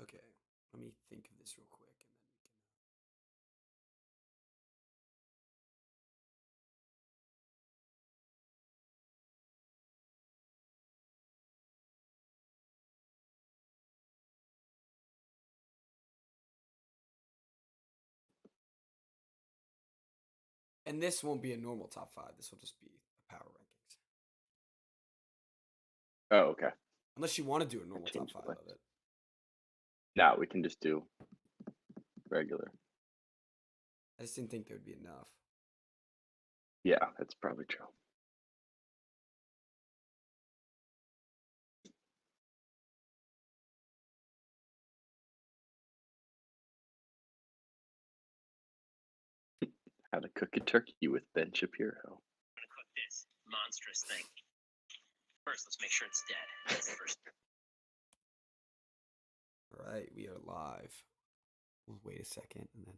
Okay, let me think of this real quick, and then we can. And this won't be a normal top five. This will just be a power rankings, Oh, okay. unless you want to do a I normal top changed five the list. of it. Now we can just do regular. I just didn't think there would be enough. Yeah, that's probably true. How to cook a turkey with Ben Shapiro. Gonna cook this monstrous thing. First, let's make sure it's dead. That's the first. All right, we are live. We'll wait a second, and then.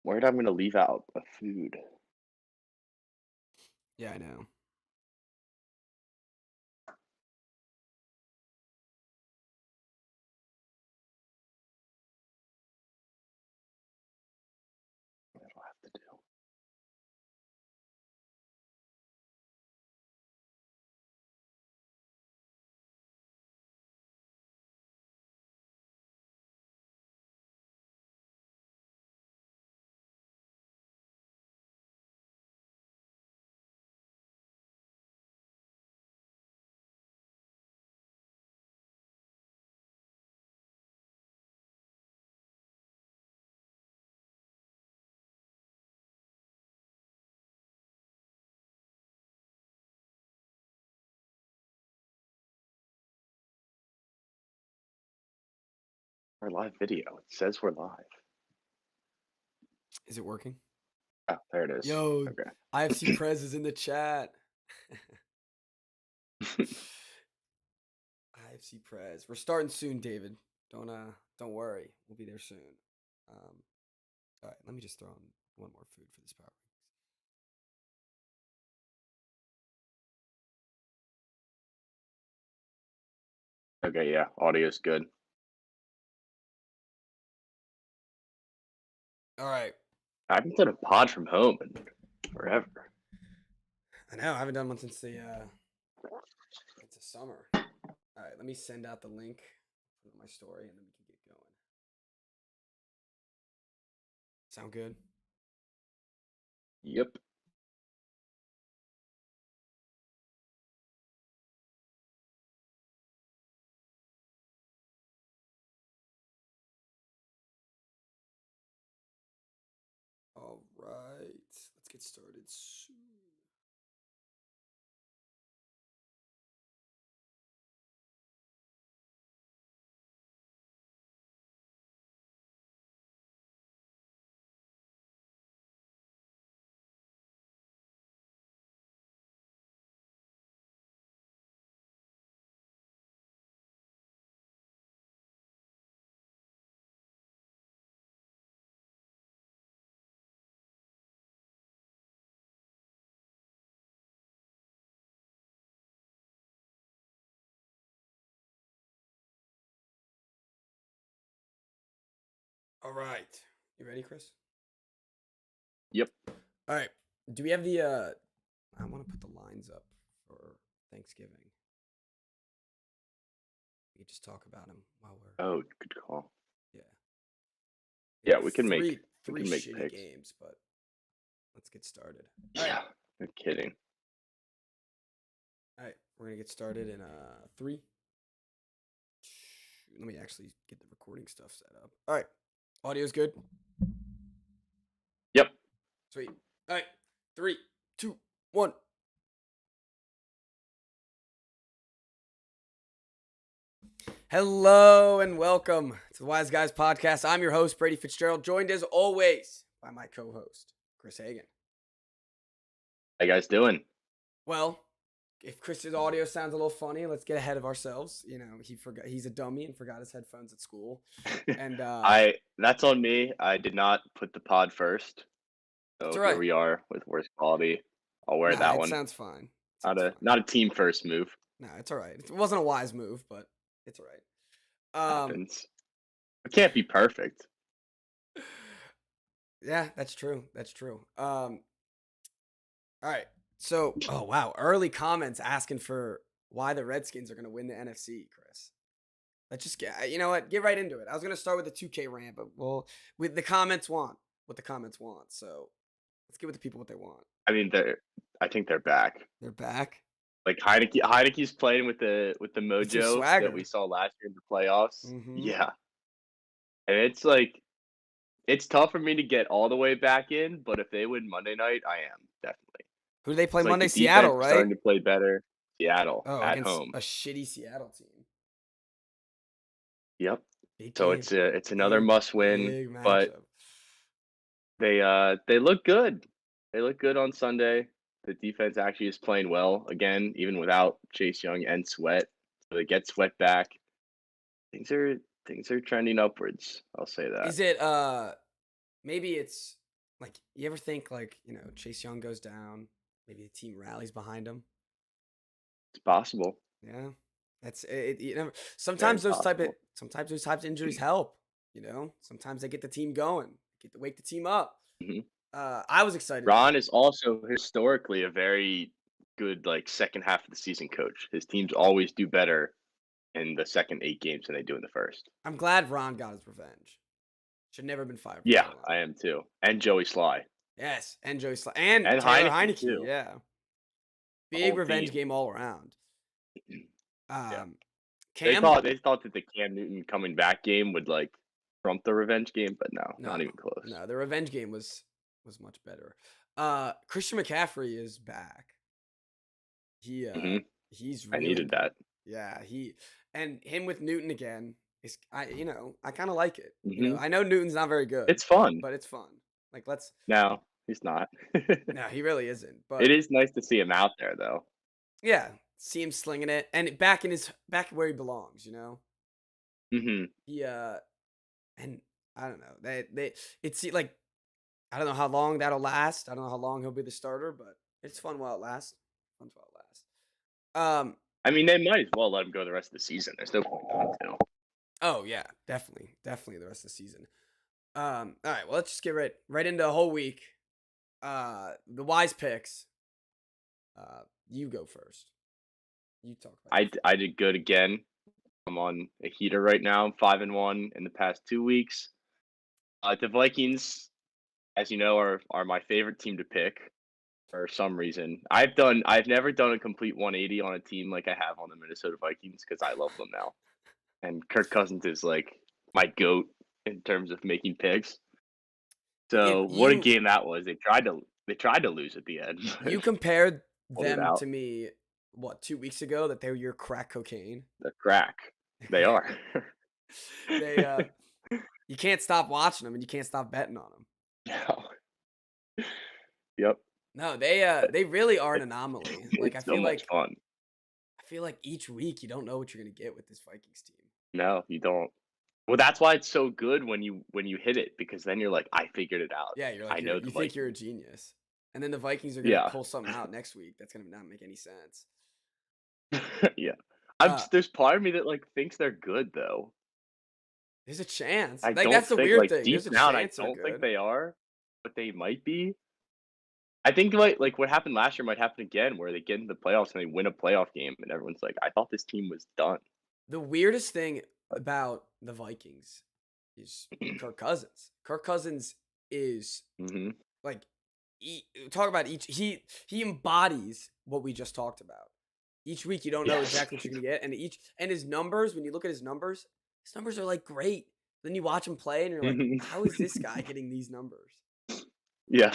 Worried I'm gonna leave out a food. Yeah, I know. That'll have to do. Our live video. It says we're live. Is it working? Oh, there it is. Yo, Okay. IFC Prez is in the chat. IFC Prez. We're starting soon, David. Don't worry. We'll be there soon. All right, let me just throw in one more food for this power. Okay, yeah, audio's good. All right. I haven't done a pod from home in forever. I know. I haven't done one since the it's a summer. All right, let me send out the link for my story, and then we can get going. Sound good? Yep. All right, let's get started soon. All right, you ready, Chris? Yep. All right. Do we have the? I want to put the lines up for Thanksgiving. We could just talk about them while we're. Oh, good call. Yeah. Yeah, we can three make shitty picks. games, but let's get started. Yeah, no kidding. All right, we're gonna get started in three. Let me actually get the recording stuff set up. All right, audio's good. Yep. Sweet. All right, 3, 2, 1. Hello and welcome to the Wise Guys podcast. I'm your host, Brady Fitzgerald, joined as always by my co-host, Chris Hagan. How you guys doing? Well, if Chris's audio sounds a little funny, let's get ahead of ourselves. You know, he's a dummy and forgot his headphones at school. And that's on me. I did not put the pod first. So it's all here right. we are with worst quality. I'll wear Nah, that it one. sounds fine. So it's fine. Not a team first move. No, it's all right. It wasn't a wise move, but it's all right. Happens. It can't be perfect. Yeah, that's true. That's true. All right. So, oh wow, early comments asking for why the Redskins are going to win the NFC, Chris. Let's just get, you know what, get right into it. I was going to start with the 2K rant, but with the comments want what the comments want. So let's give the people what they want. I mean, I think they're back. They're back. Like Heineke's playing with the With some mojo swagger. that we saw last year in the playoffs. Mhm. Yeah, and it's like it's tough for me to get all the way back in, but if they win Monday night, I am definitely. Who do they play It's like Monday? the Seattle, defense is right? starting to play better. Seattle Oh, at against home. a shitty Seattle team. Yep. Big So game. it's another Big, must win, big but matchup. they look good. They look good on Sunday. The defense actually is playing well again, even without Chase Young and Sweat. So they get Sweat back. Things are trending upwards. I'll say that. Is it maybe it's like you ever think like, you know, Chase Young goes down, maybe the team rallies behind him. It's possible. Yeah. That's it, you know, Very sometimes those possible. types of injuries help, you know. Sometimes they get the team going, get to wake the team up. Mhm. I was excited. Ron is also historically a very good like second half of the season coach. His teams always do better in the second 8 games than they do in the first. I'm glad Ron got his revenge. Should never been fired from Yeah, Carolina. I am too. And Joey Sly. Yes, and Joey and And Taylor Heineke, Heineke. too. Yeah, The big whole revenge team. game all around. Yeah. Cam, They thought that the Cam Newton coming back game would like trump the revenge game, but no, not even close. No, the revenge game was much better. Christian McCaffrey is back. He Mhm. he's I really needed good. that. Yeah, and him with Newton again is I kind of like it. You know, Mhm. I know Newton's not very good, It's fun. but it's fun. Like let's No, he's not. no, he really isn't. But It is nice to see him out there though. yeah, see him slinging it and back where he belongs. You know, Mhm. he and I don't know it's like I don't know how long that'll last. I don't know how long he'll be the starter, but it's fun while it lasts. Fun while it lasts. I mean, they might as well let him go the rest of the season. There's no point not to. Oh yeah, definitely the rest of the season. All right, well let's just get right into the whole week. The wise picks. You go first. You talk about it. I did good again. I'm on a heater right now. I'm 5-1 in the past 2 weeks. The Vikings, as you know, are my favorite team to pick for some reason. I've never done a complete 180 on a team like I have on the Minnesota Vikings because I love them now. And Kirk Cousins is like my goat in terms of making picks. So what a game that was. They tried to lose at the end. You compared Pulled it them out. to me, what, 2 weeks ago, that they were your crack cocaine. The crack. They are. They you can't stop watching them and you can't stop betting on them. No. Yep. No, they really are an anomaly. Like It's so much fun. I feel like each week you don't know what you're gonna get with this Vikings team. No, you don't. Well, that's why it's so good when you hit it because then you're like, I figured it out. Yeah, you're like I know you think you're a Vikings. genius, and then the Vikings are gonna Yeah. pull something out next week that's gonna not make any sense. Yeah. Uh, There's part of me that like thinks they're good though. There's a chance. I Like don't that's the think weird like thing. deep There's a down I chance they're don't think good. they are, but they might be. I think like what happened last year might happen again where they get into the playoffs and they win a playoff game and everyone's like, I thought this team was done. The weirdest thing about the Vikings is Kirk Cousins. Kirk Cousins is Hmm. like talk about he embodies what we just talked about. Each week you don't know exactly what you're gonna get, and his numbers, when you look at his numbers are like great. Then you watch him play and you're like, how is this guy getting these numbers? Yeah.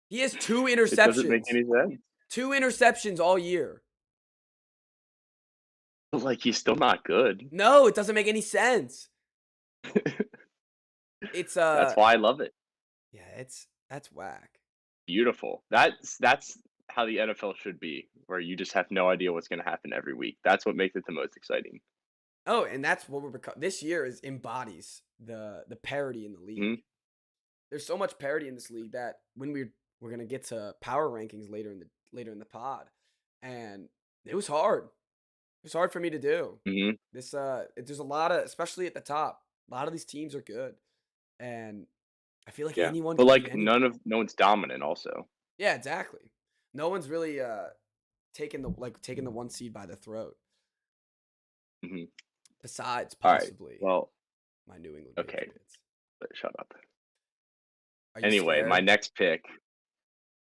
He has 2 It doesn't make interceptions. any sense. 2 interceptions all year. But like he's still not good. No, it doesn't make any sense. It's That's why I love it. yeah, that's whack. Beautiful. That's how the NFL should be, where you just have no idea what's going to happen every week. That's what makes it the most exciting. Oh, and that's what this year embodies the parity in the league. Mhm. There's so much parity in this league that when we're gonna get to power rankings later in the pod, and it was hard. It was hard for me to do. Hmm. There's a lot of, especially at the top, a lot of these teams are good, and I feel like Yeah, anyone but can beat like anyone. no one's dominant. Also, Yeah, exactly. No one's really taking the one seed by the throat, hmm. besides All right. possibly Well, my New England okay, Patriots. but shut up. Are you Anyway, my scared? next pick.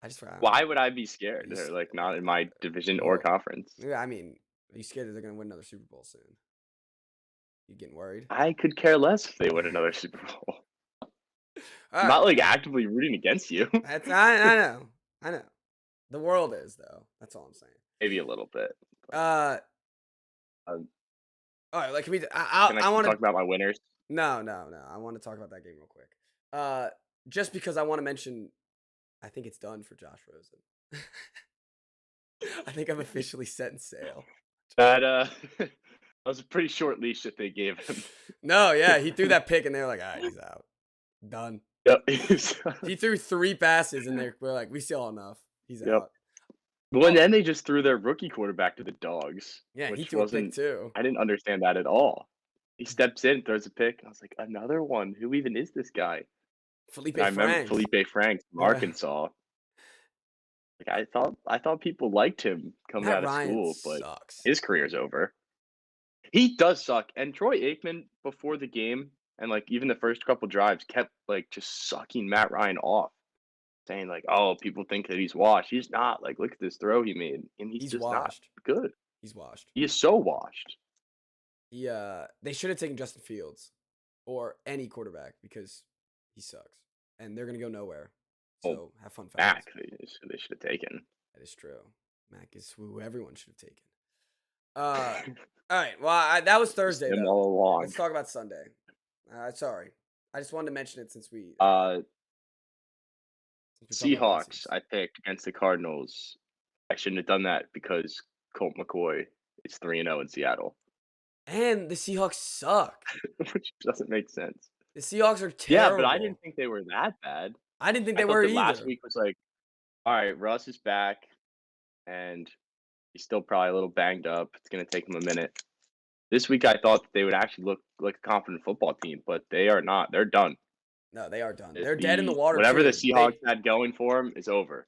I just forgot. Why would I be Are scared? you They're s- like not in my division or Well, conference. yeah, I mean, are you scared that they're gonna win another Super Bowl soon? You getting worried? I could care less if they win another Super Bowl. All I'm right, not like actively rooting against you. I know, I know. The world is though. That's all I'm saying. Maybe a little bit. Uh, Um, all right. Like, can we? can I I want talk to. about my winners? No. I want to talk about that game real quick. Just because I want to mention, I think it's done for Josh Rosen. I think I'm officially setting sail. That that was a pretty short leash that they gave him. No, yeah, he threw that pick, and they were like, "All right, he's out, done." Yep. He threw 3 passes, and we're like, "We saw enough. He's Yep. out." Well, and Oh, then they just threw their rookie quarterback to the dogs, yeah, he which threw a pick wasn't. too. I didn't understand that at all. He steps in, throws a pick. I was like, another one. Who even is this guy? Felipe And I remember Franks. Felipe Franks from Yeah, Arkansas. Like I thought people liked him coming Matt out of Ryan school, but sucks. his career's over. He does suck. And Troy Aikman before the game and like even the first couple drives kept like just sucking Matt Ryan off, saying like, "Oh, people think that he's washed. He's not. Like, look at this throw he made, and he's He's just not washed. good. He's washed. He is so washed." They should have taken Justin Fields or any quarterback because he sucks, and they're gonna go nowhere. Oh, So have fun, fans. Mac, they should have taken. That is true. Mac is who everyone should have taken. All right. Well, that was Just Thursday him though. all along. Let's talk about Sunday. Sorry, I just wanted to mention it since we Uh, since we're talking about one Seahawks, seeds. I picked against the Cardinals. I shouldn't have done that because Colt McCoy is 3-0 in Seattle, And the Seahawks suck. which doesn't make sense. The Seahawks are Yeah, but I didn't terrible. think they were that bad. I didn't think I they thought were that last either. week was like, all right, Russ is back, and he's still probably a little banged up. It's gonna take him a minute. This week, I thought that they would actually look like a confident football team, but they are not. They're done. No, they are done. It- They're dead in the The water whatever the too. Seahawks had going for them is over.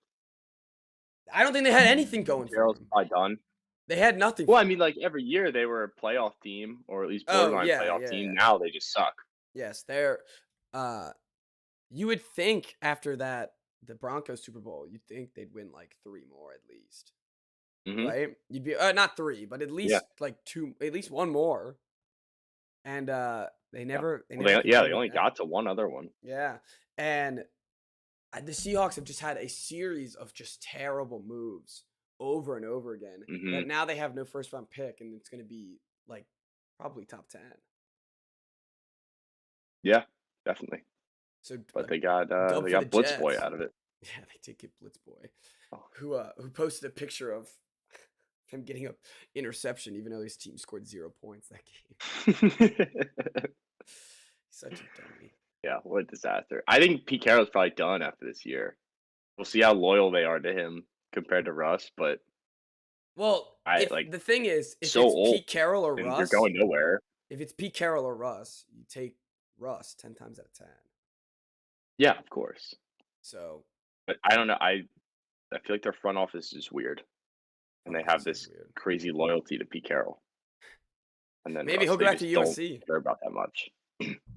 I don't think they had anything going for Carroll's them. probably done. They had nothing. Well, For I them. mean, like every year they were a playoff team, or at least Oh borderline yeah, playoff yeah, team. yeah. Now they just suck. Yes, they're. You would think after the Broncos Super Bowl, you'd think they'd win like 3 more at least, Hmm. right? You'd be not 3, but at Yeah, least like 2, at least 1 more. And they yeah. never, they Well, never could they do it only again. got to one other one. Yeah, and the Seahawks have just had a series of just terrible moves over and over again. Hmm. That now they have no first round pick, and it's going to be like probably top 10. Yeah, definitely. So But like, they got dub for the Blitz Boy Jets. out of it. Yeah, they did get Blitz Boy, Oh. who posted a picture of him getting an interception, even though his team scored 0 points that game. He's such a dummy. Yeah, what a disaster. I think Pete Carroll's probably done after this year. We'll see how loyal they are to him compared to Russ, but Well, I if like the thing is, if so it's old Pete Carroll or and they're Russ, going nowhere. if it's Pete Carroll or Russ, you take Russ 10 times out of 10. Yeah, of course. So But I don't know. I feel like their front office is weird, and front they have office is this weird. crazy loyalty to Pete Carroll. And then Maybe Russ, he'll go they back to just don't USC. care about that much.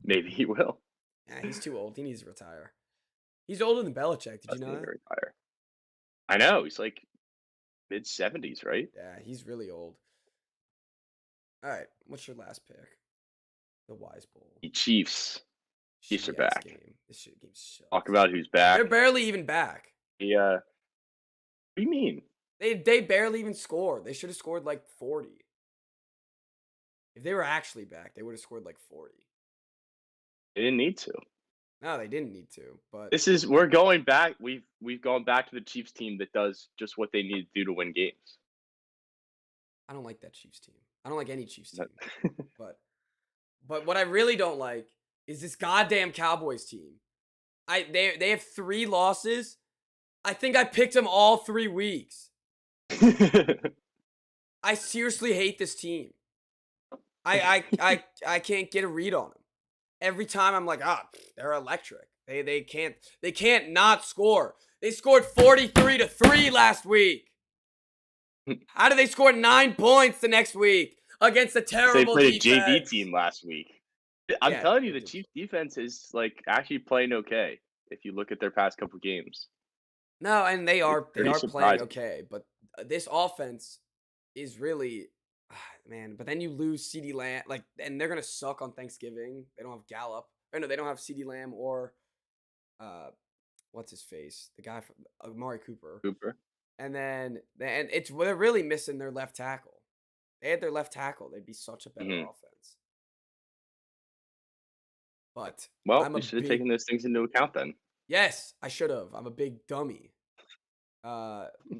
Maybe he will. Yeah, he's too old. He needs to retire. He's older than Belichick. Did you Russ know needs to that? retire. I know. He's like mid-70s, right? Yeah, he's really old. All right, what's your last pick? The Wise Bowl. The Chiefs. Chiefs are Shit-ass back. game. This shit game sucks. Talk about who's back. They're barely even back. Yeah. What do you mean? They barely even scored. They should have scored like 40. If they were actually back, they would have scored like 40. They didn't need to. No, they didn't need to. But We're going back. We've gone back to the Chiefs team that does just what they need to do to win games. I don't like that Chiefs team. I don't like any Chiefs team. That- But what I really don't like is this goddamn Cowboys team. They have 3 losses. I think I picked them all 3 weeks. I seriously hate this team. I can't get a read on them. Every time I'm like, they're electric. They can't not score. They scored 43-3 last week. How did they score 9 points the next week against a They terrible played a defense? JV team last week. I'm Yeah, telling you, they the did. Chiefs defense is like actually playing okay. If you look at their past couple games, No, and they it's are pretty playing surprising. okay, but this offense is really man. But then you lose CD Lamb, like, and they're gonna suck on Thanksgiving. They don't have Gallup. Or no, they don't have CD Lamb or what's his face, the guy from Amari Cooper. Cooper. And then they're really missing their left tackle. They had their left tackle, they'd be such a better offense. But Well, I'm we a should have big taken those things into account then. yes, I should have. I'm a big dummy.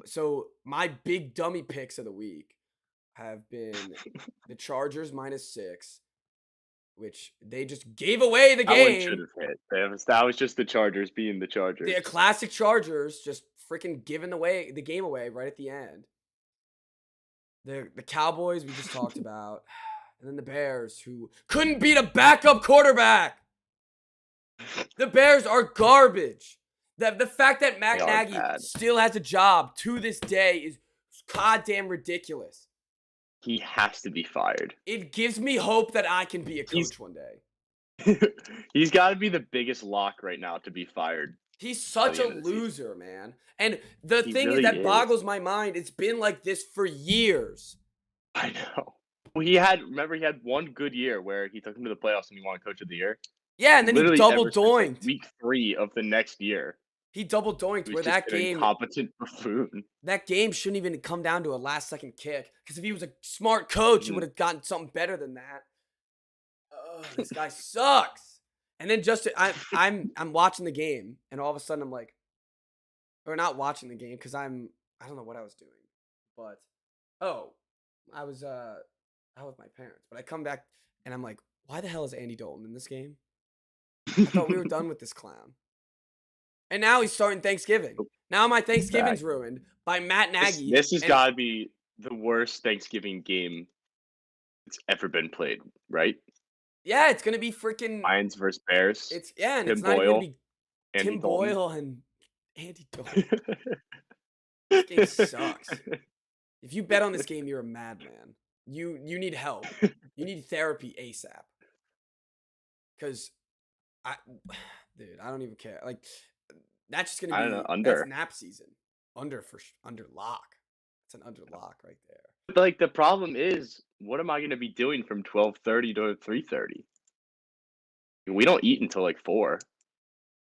So my big dummy picks of the week have been the Chargers -6, which they just gave away the That one should game. have hit. That was just the Chargers being the The Chargers. classic Chargers just freaking giving the game away right at the end. The Cowboys we just talked about, and then the Bears who couldn't beat a backup quarterback. The Bears are garbage. The fact that Matt They are Nagy bad. still has a job to this day is goddamn ridiculous. He has to be fired. It gives me hope that I can be a coach one day. He's got to be the biggest lock right now to be fired. He's such the a end of the season. loser, man. And the He thing really that is. boggles my mind, it's been like this for years. I know. Well, remember he had one good year where he took him to the playoffs and he won Coach of the Year. Yeah, and then Literally he double ever since, like, doinked. week 3 of the next year. He double doinked He where was just that an game incompetent buffoon. that game shouldn't even come down to a last second kick. Because if he was a smart coach, he Mhm. would have gotten something better than that. This guy sucks. And then I'm watching the game, and all of a sudden I'm like, or not watching the game because I don't know what I was doing, but I was out with my parents. But I come back and I'm like, why the hell is Andy Dalton in this game? I thought we were done with this clown. And now he's starting Thanksgiving. Now my Thanksgiving's ruined by Matt Nagy. This has and- got to be the worst Thanksgiving game that's ever been played, right? Yeah, it's gonna be freaking. Lions versus Bears. And Tim it's not even Boyle, gonna be Andy Tim Dalton. Boyle and Andy Dalton. This game sucks. If you bet on this game, you're a madman. You need help. You need therapy ASAP. Cause dude, I don't even care. Like that's just gonna be I don't know, under. That's nap season. Under lock. It's an under lock right there. But like the problem is, what am I going to be doing from 12:30 to 3:30? We don't eat until like 4.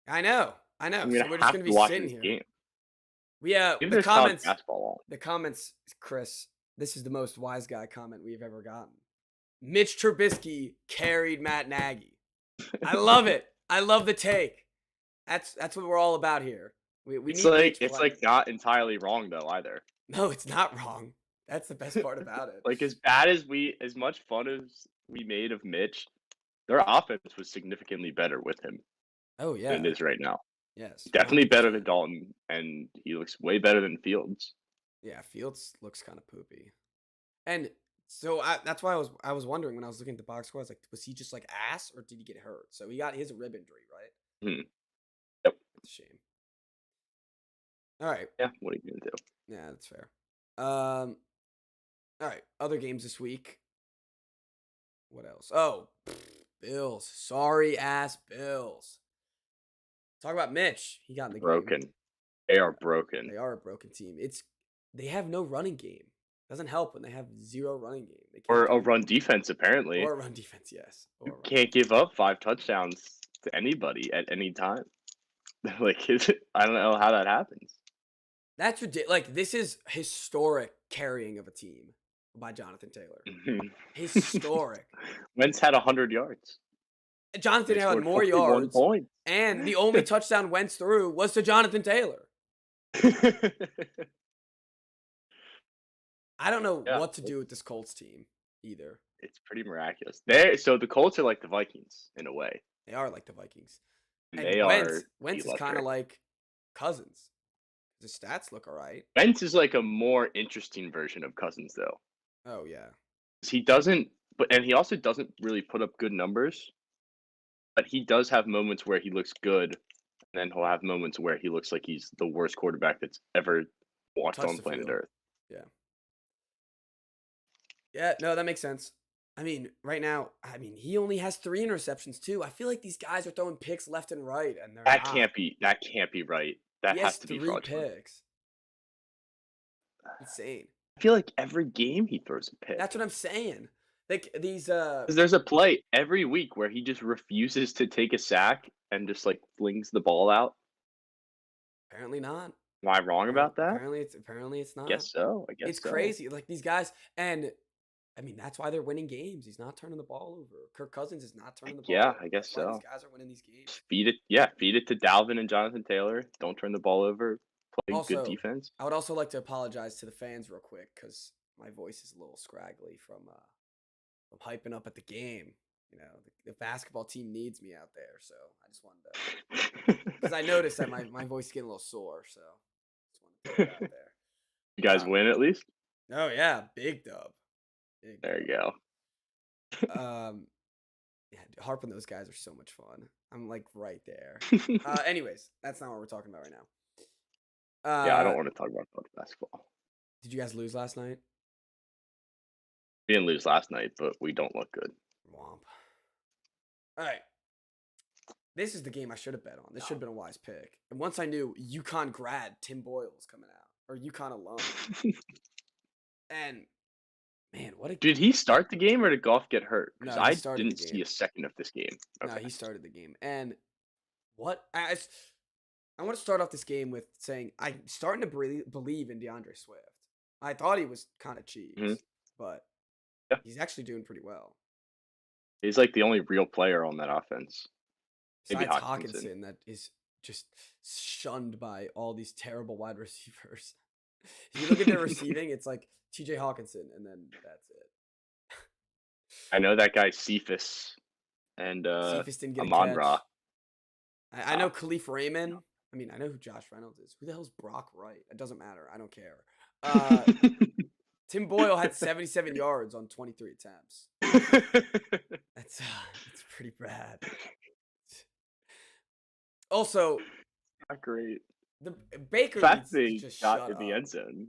I know. I'm So gonna we're just have gonna to be watch sitting this here. game. The Even there's college comments. basketball The comments, Chris. This is the most wise guy comment we've ever gotten. Mitch Trubisky carried Matt Nagy. I love it. I love the take. That's what we're all about here. We It's need like Mitch it's playing. like not entirely wrong though either. No, it's not wrong. That's the best part about it. Like as much fun as we made of Mitch, their offense was significantly better with him Oh yeah. than it is right now. Yes. Definitely better 100%. than Dalton, and he looks way better than Fields. Yeah, Fields looks kind of poopy. And so that's why I was wondering when I was looking at the box score, I was like, was he just like ass or did he get hurt? So he got his rib injury, right? Hmm. Yep. It's a shame. All right. Yeah, what are you gonna do? Yeah, that's fair. All right. Other games this week. What else? Oh, Bills. Sorry ass Bills. Talk about Mitch. He got in the Broken. game. They are broken. They are a broken team. They have no running game. Doesn't help when they have zero running game. They can't Or a do- run defense, apparently. Or a run defense, yes. Or You a run can't give up 5 touchdowns to anybody at any time. Like, I don't know how that happens. That's ridiculous. Like, this is historic carrying of a team by Jonathan Taylor. Historic. Wentz had 100 yards. Jonathan They Taylor had scored more 41 yards, points. and the only touchdown Wentz threw was to Jonathan Taylor. I don't know Yeah, what to do with this Colts team either. It's pretty miraculous. So the Colts are like the Vikings in a way. They are like the Vikings. And They Wentz are is kind of electric. like Cousins. The stats look all right. Wentz is like a more interesting version of Cousins, though. Oh yeah. 'Cause he doesn't, and he also doesn't really put up good numbers. But he does have moments where he looks good, and then he'll have moments where he looks like he's the worst quarterback that's ever walked Touch on the planet field. Earth. Yeah. Yeah, no, that makes sense. I mean, right now, he only has 3 interceptions too. I feel like these guys are throwing picks left and right, and they're That not. can't be. That can't be right. That He has has to be 3 fraudulent. picks. Insane. I feel like every game he throws a pick. That's what I'm saying. Like these 'Cause there's a play every week where he just refuses to take a sack and just like flings the ball out. apparently not. Am I wrong about that? Apparently it's not. Guess so. I guess It's so. crazy. Like these guys, and I mean that's why they're winning games. He's not turning the ball over. Kirk Cousins is not turning the ball Yeah, over. I guess That's why these so. guys are winning these games. Just feed it. Yeah, feed it to Dalvin and Jonathan Taylor. Don't turn the ball over. Play good Also, defense. I would also like to apologize to the fans real quick because my voice is a little scraggly from hyping up at the game. You know, the basketball team needs me out there, so I just wanted to because I noticed that my voice is getting a little sore, so just wanted to put it out there. You guys win at least. Oh yeah, big dub. Big There you dub. go. Yeah, harping those guys are so much fun. I'm like right there. Anyways, that's not what we're talking about right now. Yeah, I don't want to talk about college basketball. Did you guys lose last night? We didn't lose last night, but we don't look good. Womp. All right. This is the game I should have bet on. This should have been a wise pick. And once I knew UConn grad Tim Boyle was coming out, or UConn alum, and man, what a Did he start the game or did Goff get hurt? No, Because he I started didn't the see game. a second of this game. No, Okay. he started the game. And what I want to start off this game with saying I'm starting to believe in DeAndre Swift. I thought he was kind of cheese, but Yeah. he's actually doing pretty well. He's like the only real player on that offense. Maybe Besides Hawkinson. Hawkinson, that is just shunned by all these terrible wide receivers. If you look at their receiving, it's like TJ Hawkinson, and then that's it. I know that guy Cephas and Cephas didn't get a Amon catch. Ra. I know Khalif Raymond. I mean, I know who Josh Reynolds is. Who the hell's Brock Wright? It doesn't matter. I don't care. Tim Boyle had 77 yards on 23 attempts. That's pretty bad. Also, Not great. the Baker The fact needs to they just got shut in the up. end zone.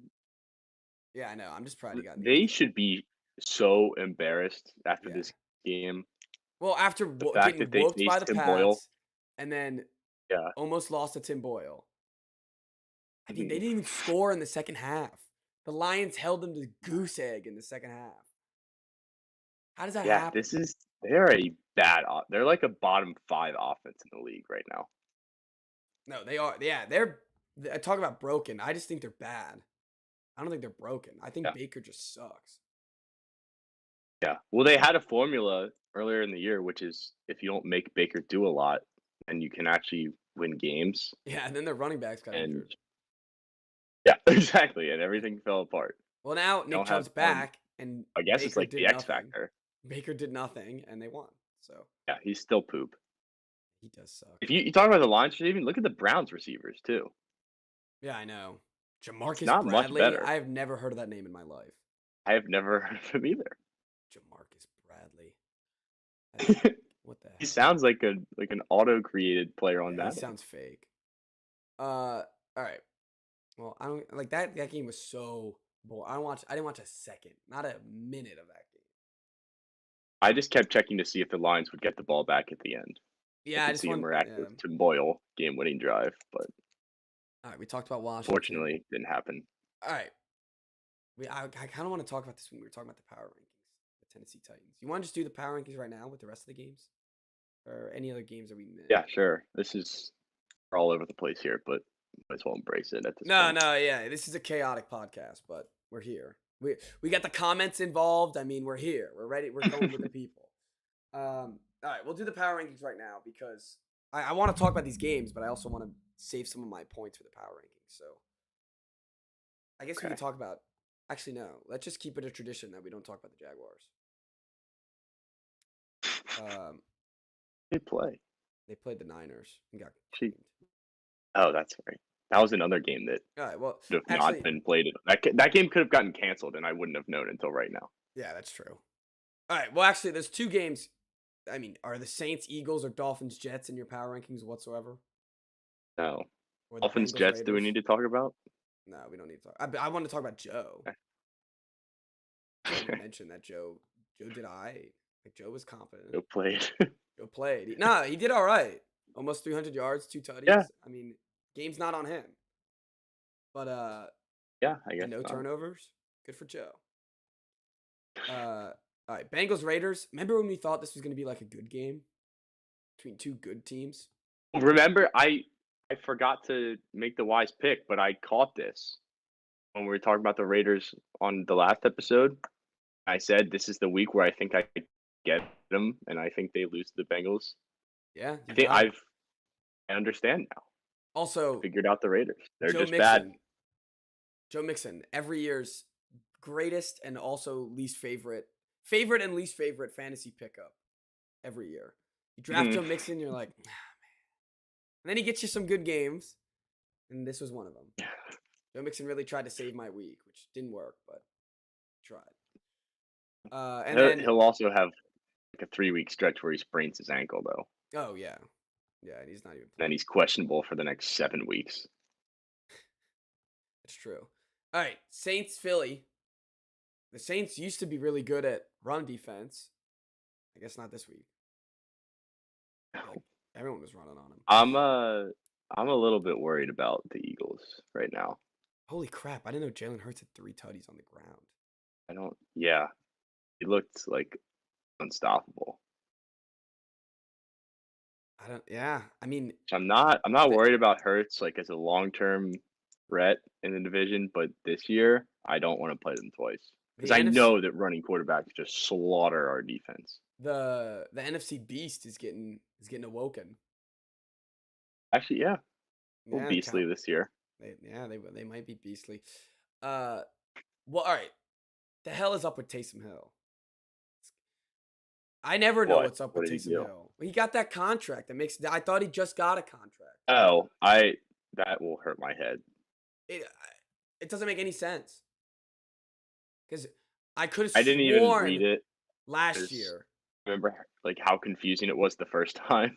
Yeah, I know. I'm just proud he got in the They end zone. should be so embarrassed after Yeah. this game. Well, after The fact getting that they whooped by faced the Tim Boyle. Pats and then Yeah. almost lost to Tim Boyle. I mean, they Mhm. didn't even score in the second half. The Lions held them to goose egg in the second half. How does that Yeah, happen? they're a bad. They're like a bottom 5 offense in the league right now. No, they are. Yeah, they're. I talk about broken. I just think they're bad. I don't think they're broken. I think Yeah. Baker just sucks. Yeah. Well, they had a formula earlier in the year, which is if you don't make Baker do a lot, then you can actually win games. Yeah, and then their running backs got And injured. yeah, exactly. And everything fell apart. Well, now Nick don't Chubb's have, back, and I guess Baker it's like did the X nothing. factor. Baker did nothing, and they won. So Yeah, he's still poop. he does suck. If you talk about the Lions receiving, look at the Browns receivers too. Yeah, I know. Jamarcus not much Bradley. better. I have never heard of that name in my life. I have never heard of him either. Jamarcus Bradley. That's- what the He heck? sounds like an auto-created player on Yeah, that. he sounds fake. All right. Well, I don't like that. That game was so boring. I didn't watch a second, not a minute of that game. I just kept checking to see if the Lions would get the ball back at the end. Yeah, I I could just see a want. miraculous Yeah. Tim Boyle game-winning drive, but All right, we talked about Washington. fortunately, it didn't happen. All right. I kind of want to talk about this when we were talking about the power rankings, the Tennessee Titans. You want to just do the power rankings right now with the rest of the games, or any other games that we missed? Yeah, sure. We're all over the place here, but might as well embrace it at this No, point. yeah. This is a chaotic podcast, but we're here. We got the comments involved. I mean, we're here. We're ready. We're going with the people. All right, we'll do the power rankings right now because I want to talk about these games, but I also want to save some of my points for the power rankings. So I guess we Okay. can talk about. Actually, no. Let's just keep it a tradition that we don't talk about the Jaguars. They play. They played the Niners and got Gee. creamed. Oh, that's right. That was another game that All right. Well, could have not actually, been played. That game could have gotten canceled, and I wouldn't have known until right now. yeah, that's true. All right. Well, actually, there's two games. I mean, are the Saints, Eagles, or Dolphins, Jets in your power rankings whatsoever? No. Or the Dolphins, Bengals, Jets, do we Raiders? need to talk about? No, we don't need to talk. I want to talk about Joe. You mentioned that Joe did like Joe was confident. Who played? Joe played. Nah, he did all right. Almost 300 yards, 2 Yeah, tutties. I mean, game's not on him. But yeah, I guess and no not. turnovers. Good for Joe. All right, Bengals Raiders. Remember when we thought this was going to be like a good game between two good teams? Remember, I forgot to make the wise pick, but I caught this when we were talking about the Raiders on the last episode. I said this is the week where I think I get them, and I think they lose to the Bengals. Yeah, I you think got it. I understand now. Also, Figured out the Raiders. They're Joe just bad. Mixon. Joe Mixon, every year's greatest and also least favorite and least favorite fantasy pickup every year. You draft Joe Mixon, you're like, ah, man. And then he gets you some good games, and this was one of them. Joe Mixon really tried to save my week, which didn't work, but tried. And then, He'll also have like a 3-week stretch where he sprains his ankle, though. oh yeah, yeah, and he's not even And playing. then he's questionable for the next 7 weeks. That's true. All right, Saints Philly. The Saints used to be really good at run defense. I guess not this week. Like everyone was running on him. I'm a little bit worried about the Eagles right now. Holy crap! I didn't know Jalen Hurts had 3 tutties on the ground. Yeah, he looked like unstoppable. Yeah, I mean, I'm not the, worried about Hurts like as a long-term threat in the division, but this year I don't want to play them twice the because I NFC, know that running quarterbacks just slaughter our defense. the NFC beast is getting awoken. Actually, yeah, we'll Yeah, beastly this year. they might be beastly. Well, all right. The hell is up with Taysom Hill? I never know what's up What with did he Taysom do? Hill. He got that contract that makes. I thought he just got a contract. Oh, that will hurt my head. It it doesn't make any sense because I could I have didn't even read sworn it. last year. Remember like how confusing it was the first time.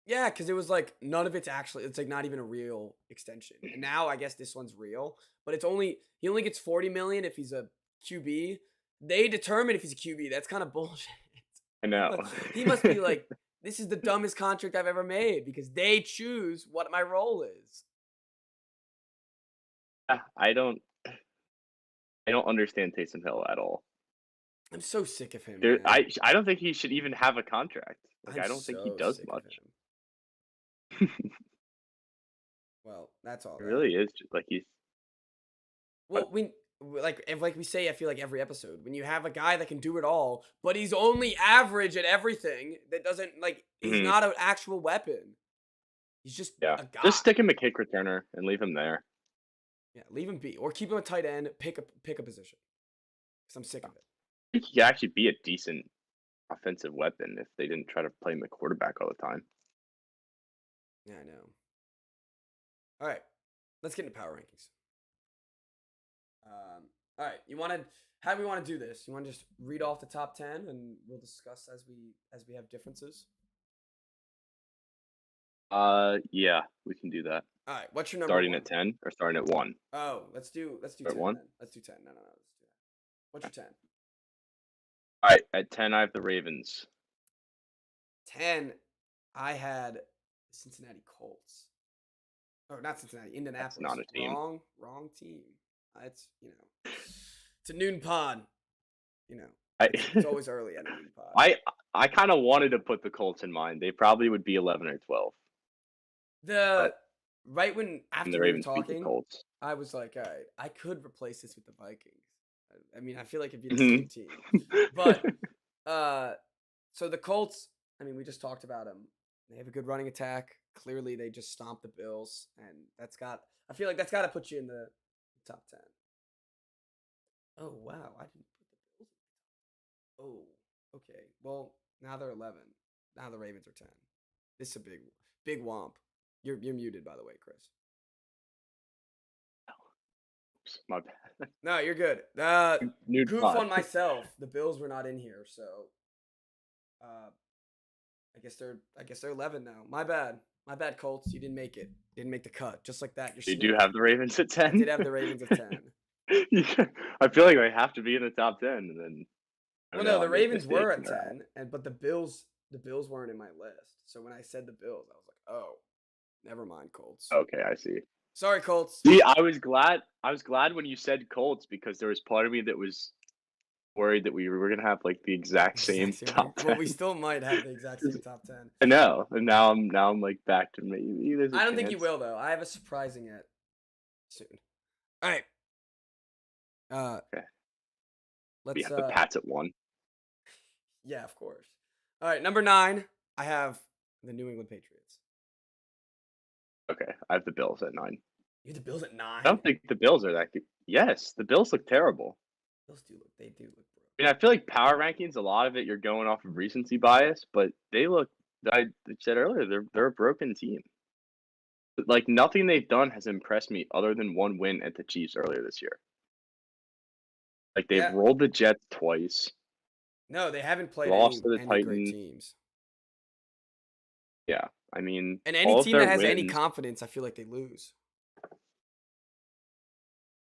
Yeah, because it was like none of it's actually. It's like not even a real extension. And now I guess this one's real, but he only gets 40 million if he's a QB. They determine if he's a QB. That's kind of bullshit. I know. He must be like, this is the dumbest contract I've ever made because they choose what my role is. I don't understand Taysom Hill at all. I'm so sick of him, There, man. I don't think he should even have a contract. Like I'm I don't think he so does sick much. of him. Well, that's all It that. really is just like he's. Well, like we say, I feel like every episode, when you have a guy that can do it all, but he's only average at everything, that doesn't like he's not an actual weapon. He's just Yeah, a guy. just stick him a kick returner and leave him there. Yeah, leave him be, or keep him a tight end. Pick a position. Because I'm sick of it. I think he could actually be a decent offensive weapon if they didn't try to play him at quarterback all the time. Yeah, I know. All right, let's get into power rankings. All right, how do we want to do this? You want to just read off the top 10 and we'll discuss as we have differences? Yeah, we can do that. All right, what's your number Starting one? at 10 or starting at 1? Oh, let's do Start 10 1? then. Let's do 10. No, let's do that. What's your 10? All right, at 10 I have the Ravens. 10, I had Cincinnati Colts. Or not Cincinnati, Indianapolis. not a team. Wrong team. It's it's a noon pod. I It's always early at a noon pod. I kind of wanted to put the Colts in mind. They probably would be 11 or 12. Right when And after the we were Ravens beat the talking, Colts. I was like, all right, I could replace this with the Vikings. I mean, I feel like it'd be the same team. But so the Colts, I mean, we just talked about them. They have a good running attack. Clearly, they just stomped the Bills, and I feel like that's got to put you in the top 10. Oh wow, I didn't put the Bills. Oh, okay. Well, now they're 11. Now the Ravens are 10. This is a big womp. You're muted, by the way, Chris. Bills. My bad. No, you're good. New Goof pod. on myself. The Bills were not in here, so I guess they're 11 now. My bad. My bad, Colts. You didn't make it. Didn't make the cut. Just like that. You're You do sneaky. have the Ravens at 10? I did have the Ravens at 10. I feel like they have to be in the top 10, and then Well, no, the Ravens were at 10, but the Bills weren't in my list. So when I said the Bills, I was like, oh, never mind, Colts. Okay, I see. Sorry, Colts. See, I was glad when you said Colts because there was part of me that was worried that we were gonna have like the exact same top 10. Well, we still might have the exact same top 10. I know, and now I'm like back to maybe. There's a I don't think you chance. will though. I have a surprising it soon. All right. Okay. Let's. We have the Pats at 1. Yeah, of course. All right, number 9. I have the New England Patriots. Okay, I have the Bills at 9. You have the Bills at 9. I don't think the Bills are that good. Yes, the Bills look terrible. They do look broken. I mean, I feel like power rankings, a lot of it you're going off of recency bias, but they look. I said earlier, they're a broken team. But, like, nothing they've done has impressed me other than one win at the Chiefs earlier this year. Like they've rolled the Jets twice. No, they haven't played Lost to the any great Titans. teams. Yeah, I mean, And all any of team their that has any wins- confidence, I feel like they lose.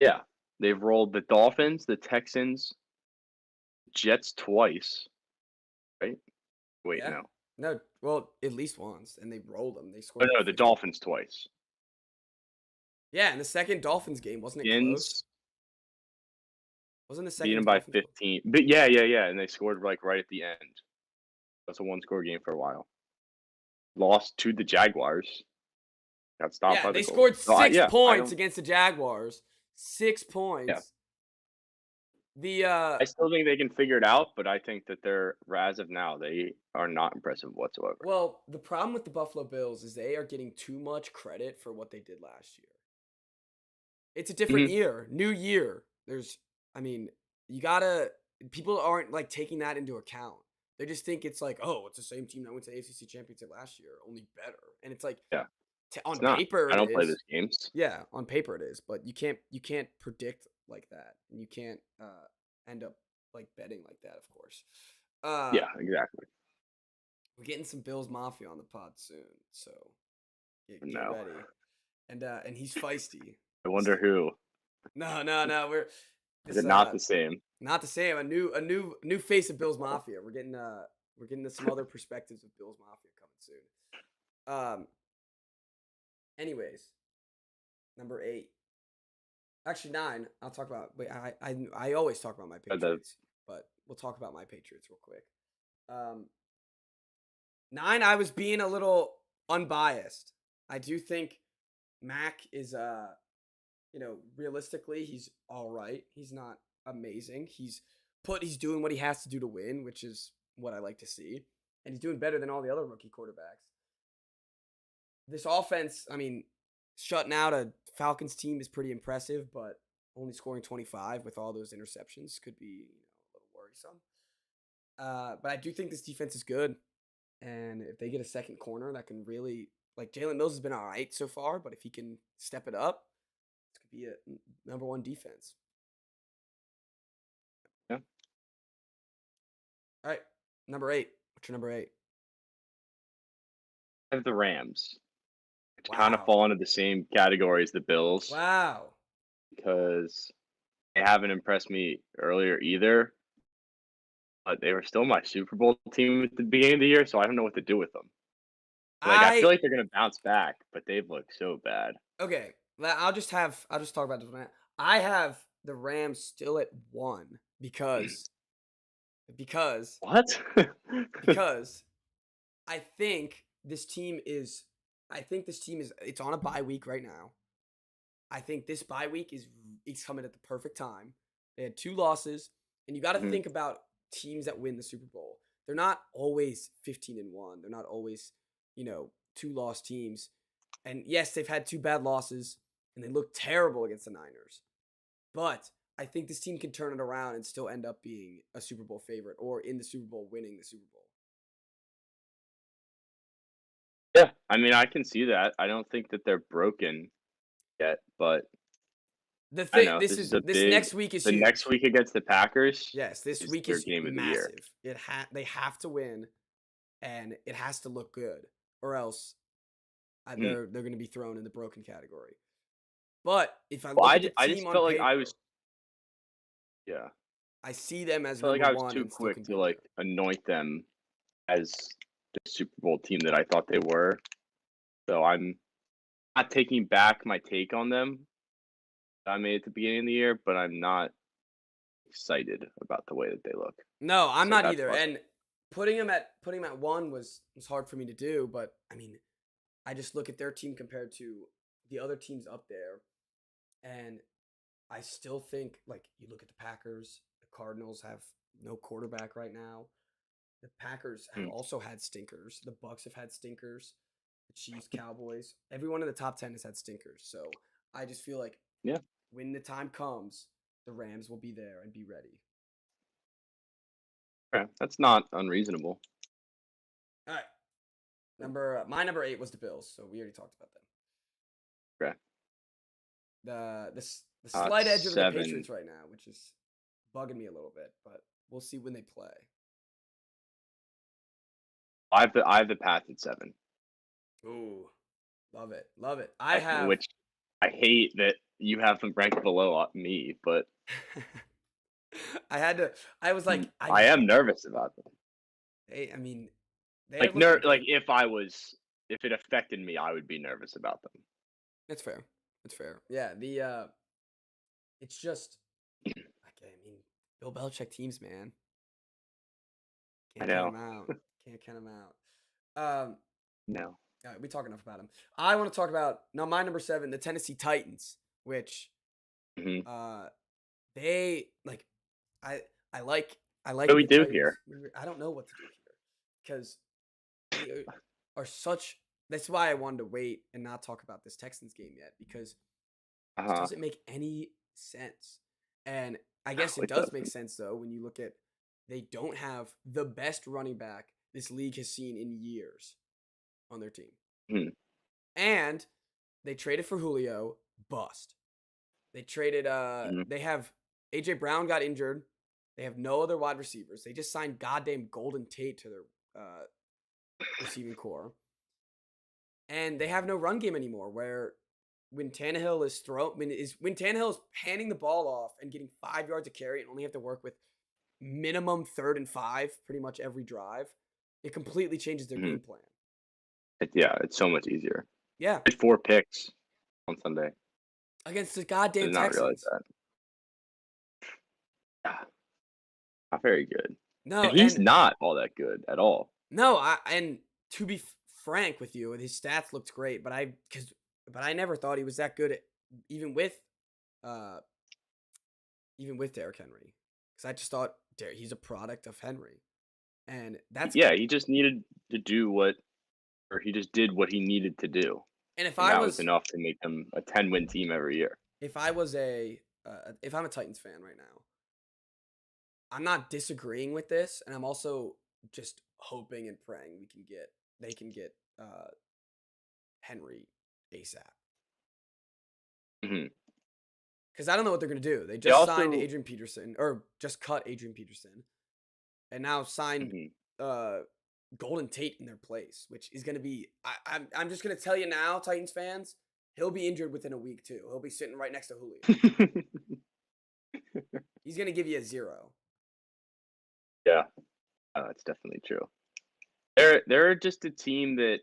Yeah, they've rolled the Dolphins, the Texans, Jets twice, right? Wait, Yeah. no. No, well, at least once, and they rolled them. They Oh, scored. no, the Dolphins twice. Yeah, and the second Dolphins game wasn't it close? Skins Wasn't the second beat them by Dolphins close? 15. But yeah, and they scored like right at the end. That's a one-score game for a while. Lost to the Jaguars. Got stopped by Yeah, the they Colts. scored 6 I points don't- against the Jaguars. 6 points. I still think they can figure it out, but I think that they're, as of now, they are not impressive whatsoever. Well, the problem with the Buffalo Bills is they are getting too much credit for what they did last year. It's a different year, new year. People aren't like taking that into account. They just think it's like, oh, it's the same team that went to the ACC Championship last year, only better. And it's like, Yeah. On It's not. paper, I don't it play is. those games. Yeah, on paper it is, but you can't predict like that, and you can't end up like betting like that, of course. Yeah, exactly. We're getting some Bills Mafia on the pod soon, so get No. ready. And he's feisty. I wonder who. No, we're Is it not the same? not the same. A new face of Bills Mafia. We're getting to some other perspectives of Bills Mafia coming soon. Anyways, number 8. Actually, 9. I'll talk about. Wait, I always talk about my Patriots, but we'll talk about my Patriots real quick. 9. I was being a little unbiased. I do think Mac is realistically he's all right. He's not amazing. He's doing what he has to do to win, which is what I like to see, and he's doing better than all the other rookie quarterbacks. This offense, I mean, shutting out a Falcons team is pretty impressive, but only scoring 25 with all those interceptions could be a little worrisome. But I do think this defense is good, and if they get a second corner that can really, like, Jalen Mills has been all right so far, but if he can step it up, it could be a number 1 defense. Yeah. All right, number 8. What's your number 8? I have the Rams. Which Wow. kind of fall into the same category as the Bills. Wow. Because they haven't impressed me earlier either. But they were still my Super Bowl team at the beginning of the year, so I don't know what to do with them. Like I feel like they're gonna bounce back, but they've looked so bad. Okay, I'll just talk about this one. I have the Rams still at 1 because What? because I think this team is it's on a bye week right now. I think this bye week is coming at the perfect time. They had 2 losses, and you got to think about teams that win the Super Bowl. They're not always 15-1. They're not always, 2-loss teams. And yes, they've had 2 bad losses, and they look terrible against the Niners. But I think this team can turn it around and still end up being a Super Bowl favorite or in the Super Bowl winning the Super Bowl. Yeah, I mean I can see that. I don't think that they're broken yet, but The I thing, know this this is is a this big. next week is The huge. next week against the Packers Yes, this is week their is game of the year. massive. They have to win, and it has to look good, or else Mm. they're going to be thrown in the broken category. But if I Well, look at the I team just on felt like I paper, was yeah. I see them I as felt like number I was one too and still quick can to be there. anoint them as the Super Bowl team that I thought they were. So I'm not taking back my take on them that I made at the beginning of the year, but I'm not excited about the way that they look. No, I'm So not that's either. why. And putting them at one was hard for me to do. But I mean, I just look at their team compared to the other teams up there, and I still think, like, you look at the Packers, the Cardinals have no quarterback right now. The Packers have Mm. also had stinkers. The Bucks have had stinkers. The Chiefs, Cowboys, everyone in the top 10 has had stinkers. So I just feel like Yeah. when the time comes, the Rams will be there and be ready. Okay. That's not unreasonable. All right. My number 8 was the Bills, so we already talked about them. Okay. The slight edge over the 7. Patriots right now, which is bugging me a little bit, but we'll see when they play. I have the Pats at 7. Ooh, love it, love it. I have. Which I hate that you have them ranked below me, but I had to. I was like, I am nervous about them. I mean, they're Like looking like good. if it affected me, I would be nervous about them. That's fair. That's fair. Yeah. It's just. Okay, I mean, Bill Belichick teams, man. I Can't count know. them out. Can't count them out. No. All right, we talk enough about them. I want to talk about now my number 7, the Tennessee Titans, which hmm they like. I I like What do we the do Titans. here? I don't know what to do here because they are such. That's why I wanted to wait and not talk about this Texans game yet because this Uh-huh. doesn't make any sense. And I guess No, it it does make doesn't. sense though when you look at they don't have the best running back this league has seen in years on their team. Hmm. And they traded for Julio, bust. They traded Mhm. they have AJ Brown got injured. They have no other wide receivers. They just signed goddamn Golden Tate to their receiving core. And they have no run game anymore where when Tannehill is when Tannehill is handing the ball off and getting 5 yards of carry and only have to work with minimum 3rd and 5 pretty much every drive, it completely changes their Mhm. game plan. It's so much easier. Yeah, I had 4 picks on Sunday. against the I goddamn did not realize Texans. that. Yeah, not very good. No, And he's and not all that good at all. no, and to be frank with you, his stats looked great, but I never thought he was that good at, even with uh Derrick Henry, because I just thought he's a product of Henry, and that's Yeah, he just needed to do he just did what he needed to do, and if and I that was was enough to make them a 10-win team every year. if I was a if I'm a Titans fan right now, I'm not disagreeing with this, and I'm also just hoping and praying they can get Henry ASAP. Mhm. Because I don't know what they're gonna do. They They just signed also Adrian Peterson, or just cut Adrian Peterson, and now signed Mhm. Golden Tate in their place, which is gonna be. I'm just gonna tell you now, Titans fans, he'll be injured within a week too. He'll be sitting right next to Julio. He's gonna give you a 0. Yeah, that's definitely true. They're just a team that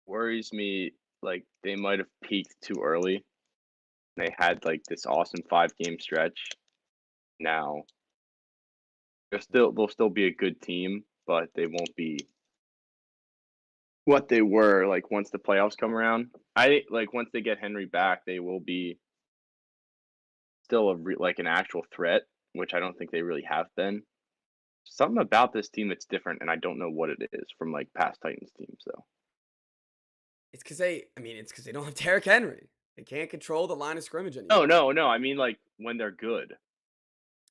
worries me, like, they might have peaked too early. They had, like, this awesome 5-game stretch. Now, they'll still be a good team, but they won't be what they were, like, once the playoffs come around. Like, once they get Henry back, they will be still like, an actual threat, which I don't think they really have been. Something about this team that's different, and I don't know what it is from, like, past Titans teams, though. It's because they don't have Derrick Henry. They can't control the line of scrimmage No, anymore. no, I mean, like, when they're good.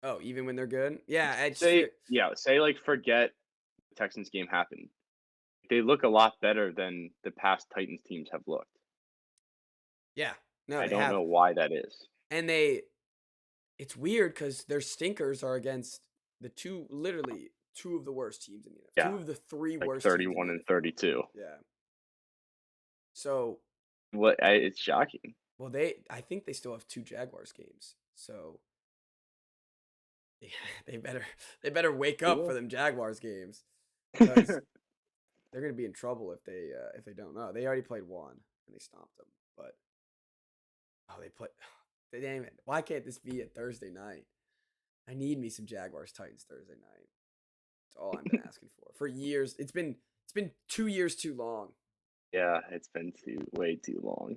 Oh, even when they're good, yeah. I just feel, Say, like, forget the Texans game happened. They look a lot better than the past Titans teams have looked. yeah. No, I they don't have. know why that is. And it's weird because their stinkers are against literally two of the worst teams in the NFL. Yeah, Two of the three like worst teams in 31 the and NFL. 32. Yeah. So, It's shocking. well, I think they still have 2 Jaguars games. So they better wake up for them Jaguars games because they're gonna be in trouble if they don't know. They already played one and they stomped them, but they play. Damn it! Why can't this be a Thursday night? I need me some Jaguars Titans Thursday night. That's all I've been asking for years. It's been 2 years too long. Yeah, it's been way too long.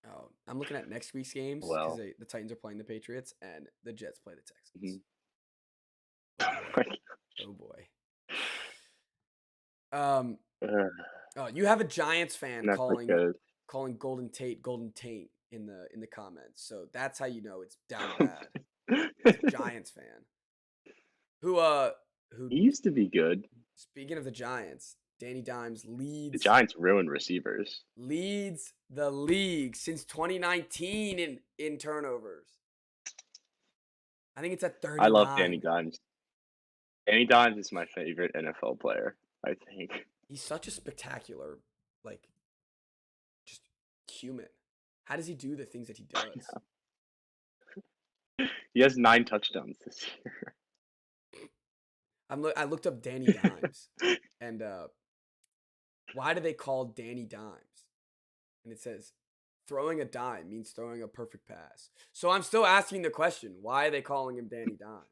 Oh, I'm looking at next week's games because Well, the Titans are playing the Patriots and the Jets play the Texans. mhm. Oh boy. Oh, Ugh, you have a Giants fan never calling good. Golden Taint in the comments. So that's how you know it's down bad. It's a Giants fan. Who He used to be good. speaking of the Giants, Danny Dimes The Giants ruined receivers. leads the league since 2019 in turnovers. I think it's at 39. I love Danny Dimes. Danny Dimes is my favorite NFL player, I think. He's such a spectacular, like, just human. How does he do the things that he does? He has 9 touchdowns this year. I looked up Danny Dimes, and why do they call Danny Dimes? And it says throwing a dime means throwing a perfect pass. So I'm still asking the question: why are they calling him Danny Dimes?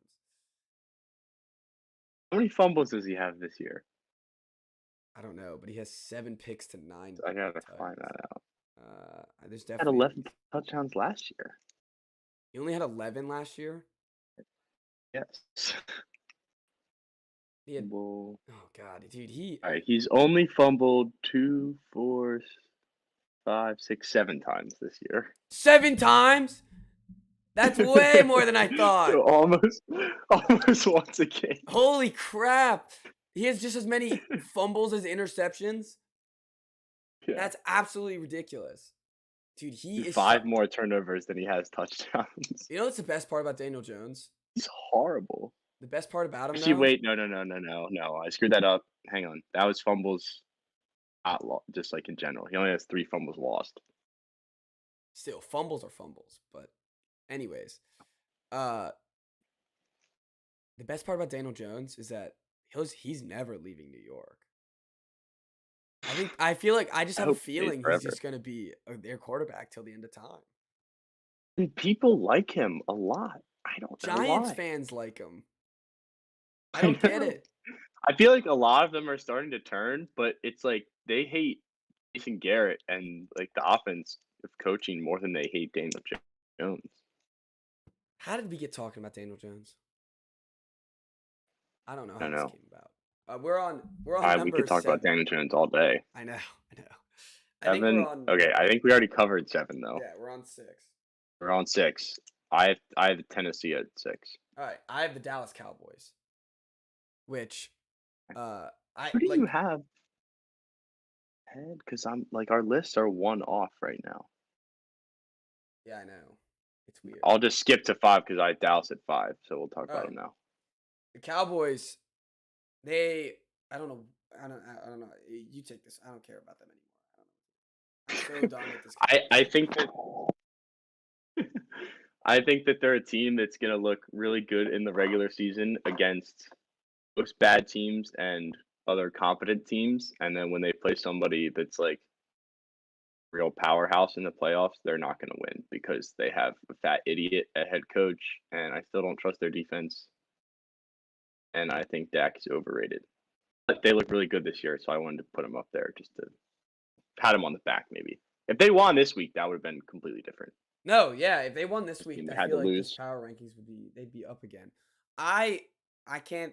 How many fumbles does he have this year? I don't know, but he has 7 picks to 9. I gotta find touchdowns. that out. There's He had definitely 11 touchdowns last year. he only had 11 last year. Yes. He had, Well, oh god, dude, he all right, he's only fumbled 2, 4, 5, 6, 7 times this year. 7 times. That's way more than I thought. So almost once a game. Holy crap! He has just as many fumbles as interceptions. Yeah. That's absolutely ridiculous, dude. He is 5 more turnovers than he has touchdowns. You know what's the best part about Daniel Jones? He's horrible. The best part about him, Actually, though. wait, no. I screwed that up. Hang on. That was fumbles, just like in general. He only has 3 fumbles lost. Still, fumbles are fumbles. But, anyways, the best part about Daniel Jones is that he's never leaving New York. I feel like I just have a hope he stays feeling he's forever. just gonna be their quarterback till the end of time. And people like him a lot. I don't know Giants why. fans like him. I don't get know. it. I feel like a lot of them are starting to turn, but it's like they hate Jason Garrett and like the offense of coaching more than they hate Daniel Jones. How did we get talking about Daniel Jones? I don't know I how don't this know. came about. We're on We number could talk 7. about Daniel Jones all day. I know. I think we're 7. on. Okay, I think we already covered 7 though. Yeah, we're on 6. We're on 6. I have Tennessee at 6. All right, I have the Dallas Cowboys, which Who do you have? Head, because I'm like our lists are 1 off right now. Yeah, I know. It's weird. I'll just skip to 5 because I had Dallas at 5, so we'll talk about them now. The Cowboys, I don't know. I don't know. You take this. I don't care about them anymore. I'm so done with this. I think that I think that they're a team that's gonna look really good in the regular season against most bad teams and other competent teams, and then when they play somebody that's like real powerhouse in the playoffs, they're not gonna win because they have a fat idiot at head coach, and I still don't trust their defense. And I think Dak is overrated. But they look really good this year, so I wanted to put them up there just to pat them on the back, maybe. If they won this week, that would have been completely different. No, yeah, if they won this week, team that I had feel to like these lose. power rankings they'd be up again. I can't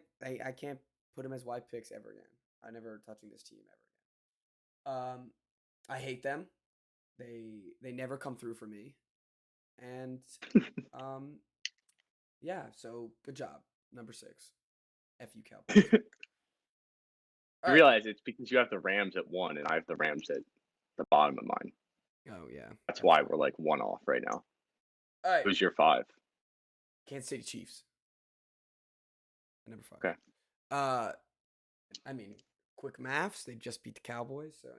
put them as white picks ever again. I'm never touching this team ever again. I hate them. They never come through for me. And yeah, so good job. Number 6. F you Cowboys. You All right. realize it's because you have the Rams at 1 and I have the Rams at the bottom of mine. Oh yeah. That's why we're like 1 off right now. All right. Who's your 5? Kansas City Chiefs. Number 5. Okay. I mean, quick maths. They just beat the Cowboys, so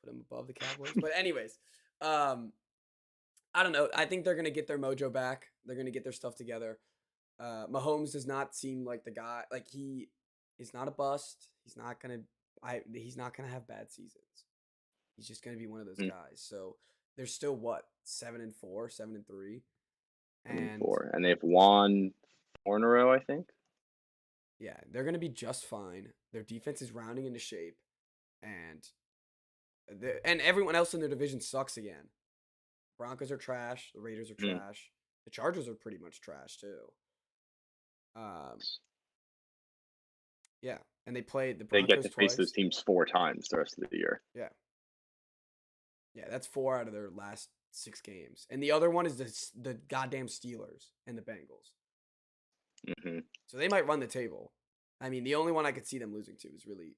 put them above the Cowboys. But anyways, I don't know. I think they're gonna get their mojo back. They're gonna get their stuff together. Mahomes does not seem like the guy. Like he is not a bust. He's not gonna. He's not gonna have bad seasons. He's just gonna be one of those guys. So they're still what 7-4, 7-3, and 4, and they've won 4 in a row, I think. yeah, they're gonna be just fine. Their defense is rounding into shape, and everyone else in their division sucks again. Broncos are trash. The Raiders are trash. The Chargers are pretty much trash too. Yeah, and they played the They Broncos get to face twice. those teams 4 times the rest of the year. Yeah, that's 4 out of their last 6 games, and the other one is the goddamn Steelers and the Bengals. So they might run the table. I mean, the only one I could see them losing to is really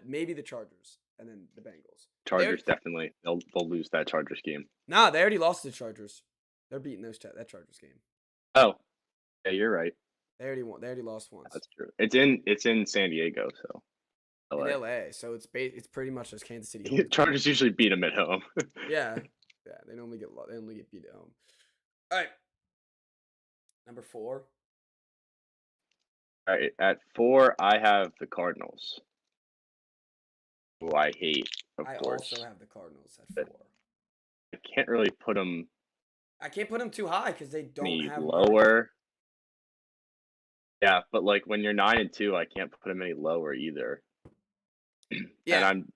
maybe the Chargers and then the Bengals. Chargers definitely they'll lose that Chargers game. Nah, they already lost to the Chargers. They're beating that Chargers game. Oh, yeah, you're right. They already won. They already lost once. That's true. It's in San Diego, so LA. In LA, so it's pretty much just Kansas City. Chargers usually beat them at home. yeah. They only get beat at home. All right, number 4. All right, at 4, I have the Cardinals, who I hate, of course. I also have the Cardinals at 4. I can't really put them. I can't put them too high because they don't have lower. Yeah, but like when you're 9-2, I can't put them any lower either. Yeah. And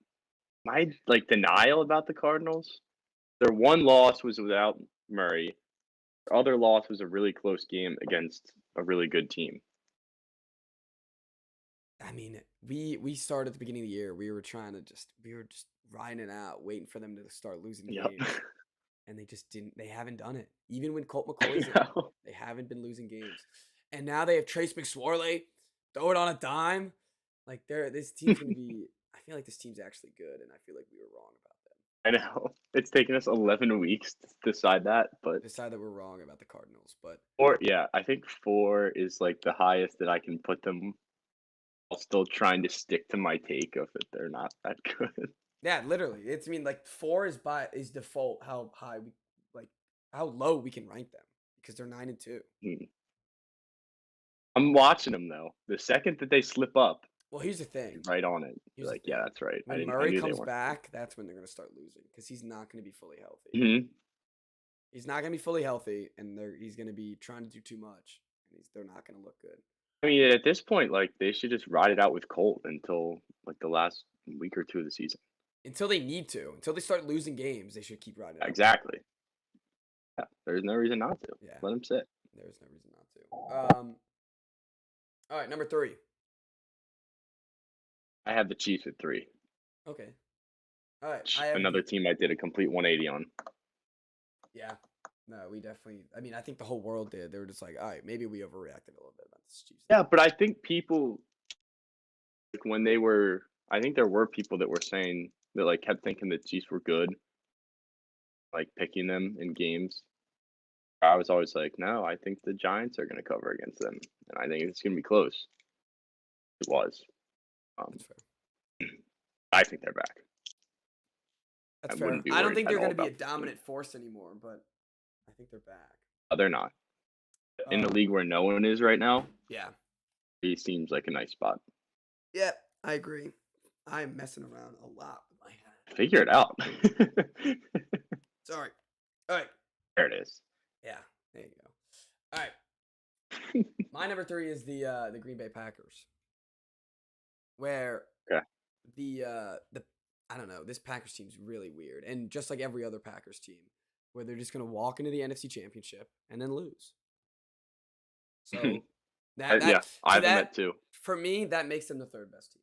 my denial about the Cardinals. Their one loss was without Murray. Their other loss was a really close game against a really good team. I mean, we started at the beginning of the year. We were just riding it out, waiting for them to start losing games. And they just didn't. They haven't done it. Even when Colt McCoy's in, they haven't been losing games. And now they have Trace McSorley. Throw it on a dime. Like this team's gonna be. I feel like this team's actually good, and I feel like we were wrong about them. I know it's taken us 11 weeks to decide that, but that we're wrong about the Cardinals. But I think 4 is like the highest that I can put them. While still trying to stick to my take of it, they're not that good. Yeah, literally. It's 4 is default how high how low we can rank them because they're 9-2. I'm watching them though. The second that they slip up, well, here's the thing. Right on it. Like, yeah, that's right. When Murray comes back, that's when they're gonna start losing because he's not gonna be fully healthy. Mm-hmm. He's not gonna be fully healthy, and he's gonna be trying to do too much, and they're not gonna look good. I mean, at this point, like they should just ride it out with Colt until like the last week or 2 of the season. Until they need to. Until they start losing games, they should keep riding it out. Exactly. Yeah, there's no reason not to. Yeah. Let them sit. There's no reason not to. All right, number 3. I have the Chiefs at 3. Okay. All right. Another team I did a complete 180 on. Yeah. No, we definitely. I mean, I think the whole world did. They were just like, all right, maybe we overreacted a little bit about this Chiefs. Yeah, but I think people, like when they were, I think there were people that were saying that like kept thinking the Chiefs were good, like picking them in games. I was always like, no, I think the Giants are going to cover against them, and I think it's going to be close. It was. That's fair. I think they're back. That's fair. I don't think they're going to be a dominant force anymore, but I think they're back. They're not. In the league where no one is right now, yeah, he seems like a nice spot. Yeah, I agree. I'm messing around a lot with my head. Figure it out. Sorry. All right. There it is. Yeah, there you go. All right. My number 3 is the Green Bay Packers, where the I don't know, this Packers team's really weird, and just like every other Packers team, where they're just gonna walk into the NFC Championship and then lose. So I have them at 2. For me, that makes them the 3rd best team,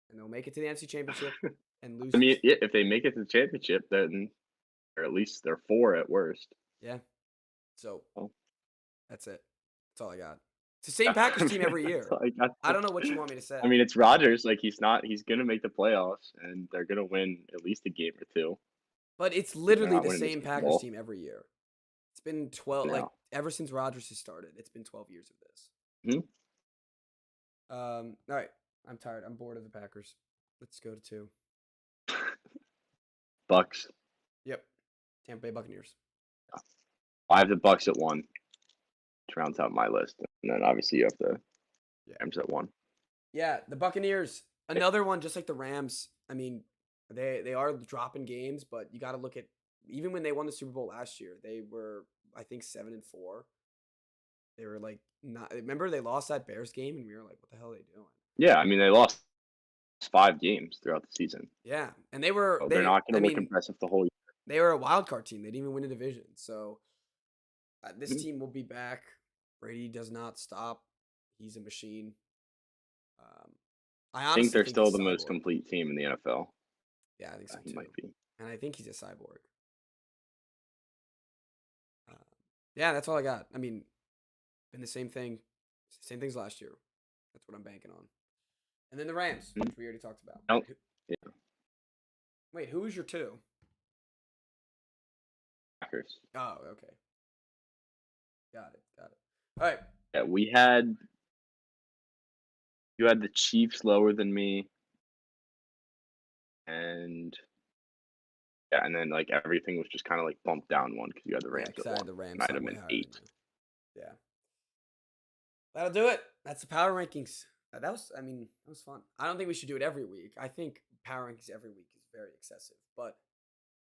and they'll make it to the NFC Championship and lose. I mean, if they make it to the championship, then or at least they're 4 at worst. Yeah. So that's it. That's all I got. It's the same Packers team every year. I don't know what you want me to say. I mean, it's Rodgers. Like he's going to make the playoffs, and they're going to win at least a game or 2. But it's literally the same Packers team every year. It's been 12, like now. ever since Rodgers has started. It's been 12 years of this. Mhm. All right. I'm tired. I'm bored of the Packers. Let's go to 2. Bucks. Yep. Tampa Bay Buccaneers. I have the Bucks at 1. Which rounds out my list, and then obviously you have the Yeah. Rams at 1. Yeah, the Buccaneers. Another one, just like the Rams. I mean, they are dropping games, but you got to look at even when they won the Super Bowl last year, they were I think 7-4. They were like not. Remember they lost that Bears game, and we were like, "What the hell are they doing?" Yeah, I mean they lost 5 games throughout the season, Yeah, and they were so they're not I going to look mean, impressive the whole year. they were a wild card team. They didn't even win a division. So this Mhm. team will be back. Brady does not stop. He's a machine. Um, I I think honestly they're think still he's the most cyborg. complete team in the NFL. Yeah, I think so He too. might be. And I think he's a cyborg. Uh, yeah, that's all I got. I mean, been the same thing, same things last year. That's what I'm banking on. And then the Rams, Mhm. which we already talked about. No, yeah, Wait, who was your 2? Packers. Oh, okay. Got it. Got it. All right. Yeah, you had the Chiefs lower than me, and yeah, and then like everything was just kind of like bumped down 1 because you had the Yeah, Rams because at I 1, had the and Rams I had them way in higher than 8. you. Yeah. That'll do it. That's the power rankings. That was, I mean, that was fun. I don't think we should do it every week. I think power rankings every week is very excessive. But,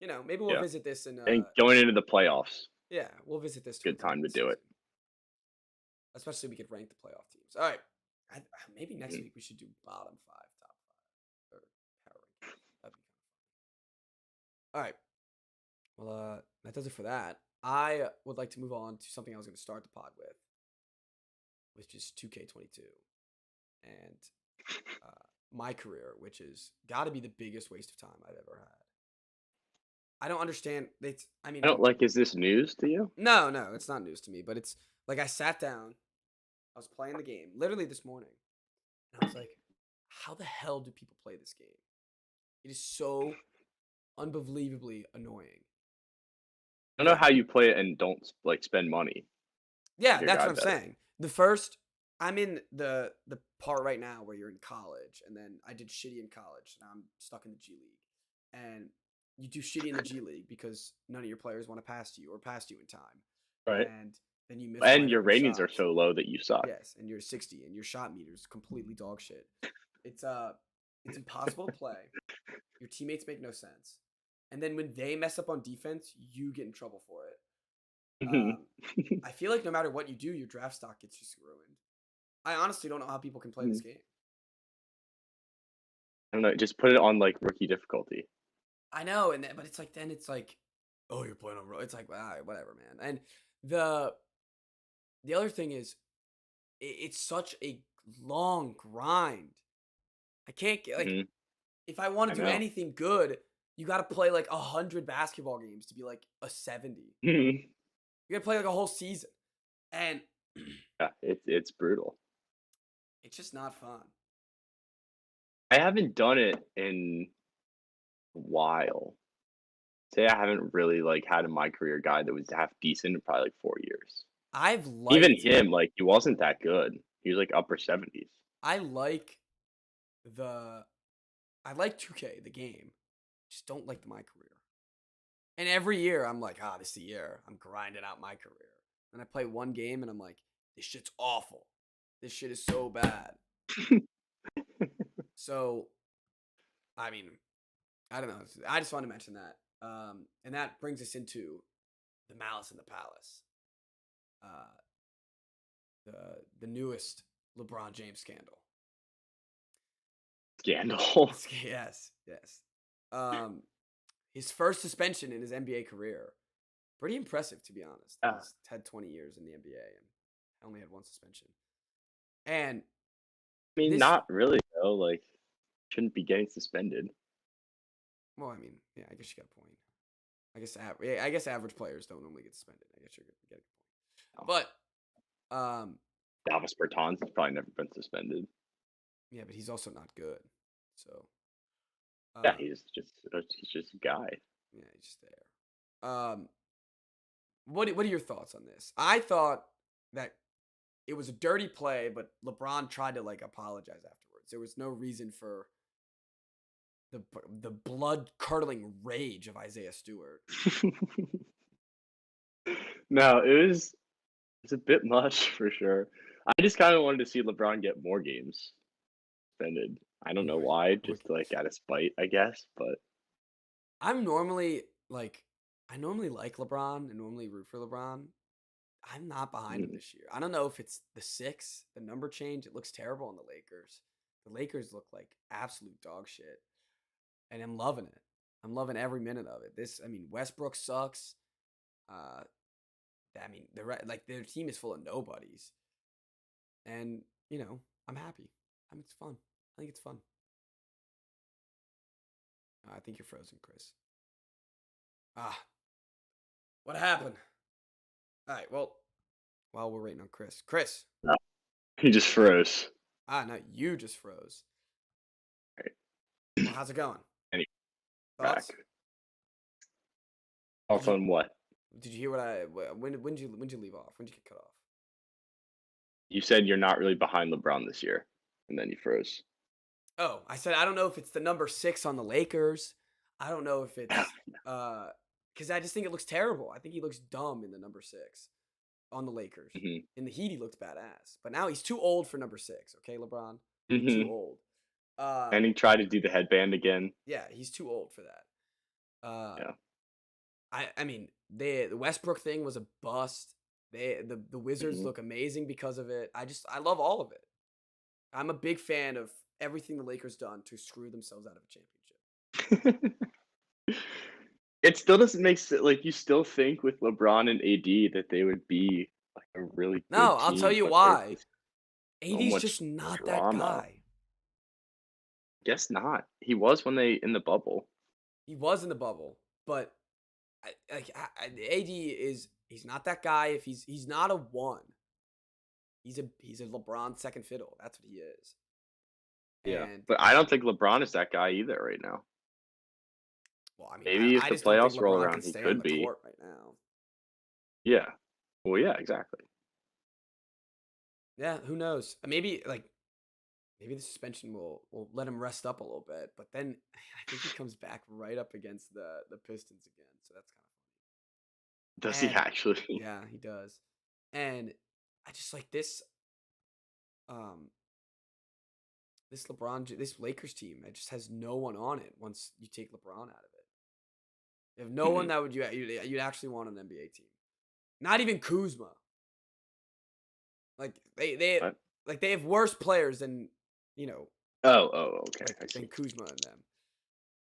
maybe we'll Yeah, visit this in, I think going into the playoffs, yeah, we'll visit this good towards the end time of to the do season. it. Especially we could rank the playoff teams. All right. Maybe next Mhm. week we should do bottom 5, top 5, or power rankings. That'd be kind of fun. All right. Well, that does it for that. I would like to move on to something I was going to start the pod with, which is 2K22 and my career, which is got to be the biggest waste of time I've ever had. I don't understand. I mean, I don't like. Is this news to you? no, it's not news to me, but it's like I sat down, I was playing the game literally this morning, and I was like, how the hell do people play this game? It is so unbelievably annoying. I don't know Like, how you play it and don't like spend money. yeah, Your that's guy what I'm better. saying. I'm in the part right now where you're in college, and then I did shitty in college. Now I'm stuck in the G League, and you do shitty in the G League because none of your players want to pass to you or pass you in time, Right. and then you miss And wide your open ratings are shots. so low that you suck. Yes, and you're 60, and your shot meter's completely dog shit. It's impossible to play. Your teammates make no sense, and then when they mess up on defense, you get in trouble for it. I feel like no matter what you do, your draft stock gets just ruined. I honestly don't know how people can play this game. I don't know. Just put it on like rookie difficulty. I know, but it's like then it's like, oh, you're playing on It's like whatever, man. And the other thing is, it's such a long grind. I can't get like Mhm. if I want I to do know. anything good, you got to play like 100 basketball games to be like a 70. Yeah, You got to play like a whole season, and it's brutal. it's just not fun. I haven't done it in a while. Say I haven't really like had in my career guy that was half decent in probably like 4 years. I've Even liked him, like he wasn't that good. He was like upper 70s. I like the I like 2K the game. Just don't like my career. And every year I'm like, this is the year. I'm grinding out my career. And I play one game and I'm like, this shit's awful. This shit is so bad. So, I mean, I don't know. I just wanted to mention that. And that brings us into the Malice in the Palace. The newest LeBron James scandal. Scandal. Yes. His first suspension in his NBA career. Pretty impressive, to be honest. He's had 20 years in the NBA and only had one suspension. And I mean, this, not really though. Like, shouldn't be getting suspended. well, I mean, yeah, I guess you got a point. I guess average players don't normally get suspended. I guess you're getting a point. But Davis Bertans has probably never been suspended. yeah, but he's also not good. So Yeah, he's just a guy. yeah, he's just there. what are your thoughts on this? I thought that it was a dirty play, but LeBron tried to like apologize afterwards. There was no reason for the blood curdling rage of Isaiah Stewart. No, it's a bit much for sure. I just kind of wanted to see LeBron get more games suspended. I don't know More, why, more just like games. out of spite, I guess. But I'm normally like I normally like LeBron and normally root for LeBron. I'm not behind him mm, this year. I don't know if it's the number change. It looks terrible on the Lakers. The Lakers look like absolute dog shit, and I'm loving it. I'm loving every minute of it. Westbrook sucks. Uh, like their team is full of nobodies, and I'm happy. It's fun. I think it's fun. I think you're frozen, Chris. Ah, what happened? All right. Well, while we're waiting on Chris. no, he just froze. No, you just froze. Right. Well, how's it going? Anyway, back. Thoughts? Off on what? Did you hear what I? When did you leave off? When did you get cut off? You said you're not really behind LeBron this year, and then you froze. Oh, I said I don't know if it's the number 6 on the Lakers. I don't know if it's because I just think it looks terrible. I think he looks dumb in the number 6 on the Lakers. hmm In the Heat, he looked badass, but now he's too old for number 6. Okay, LeBron, you're too hmm old. And he tried to do the headband again. Yeah, he's too old for that. Yeah. The Westbrook thing was a bust. The Wizards hmm look amazing because of it. I love all of it. I'm a big fan of everything the Lakers done to screw themselves out of a championship. It still doesn't make sense. Like you still think with LeBron and AD that they would be like a really No, good I'll tell team, you but there's why. just so AD's much just not that drama. guy. Guess not. He was when they in the bubble. He was in the bubble, but AD he's not that guy. If he's not a 1. He's a LeBron second fiddle. That's what he is. Yeah, And but I don't think LeBron is that guy either right now. well, Maybe if I the just don't think playoffs roll LeBron can around, he stay on could the be. court right now. Yeah. Well, yeah, exactly. Yeah, who knows? Maybe the suspension will let him rest up a little bit, but then I think he comes back right up against the Pistons again. So that's kind of Does funny. he And actually? yeah, he does. And I just like um this Lakers team. It just has no one on it once you take LeBron out of it. You have no one Mhm. that you'd actually want on an NBA team. Not even Kuzma. Like they What? like they have worse players than you know Okay, I than see. Kuzma and them.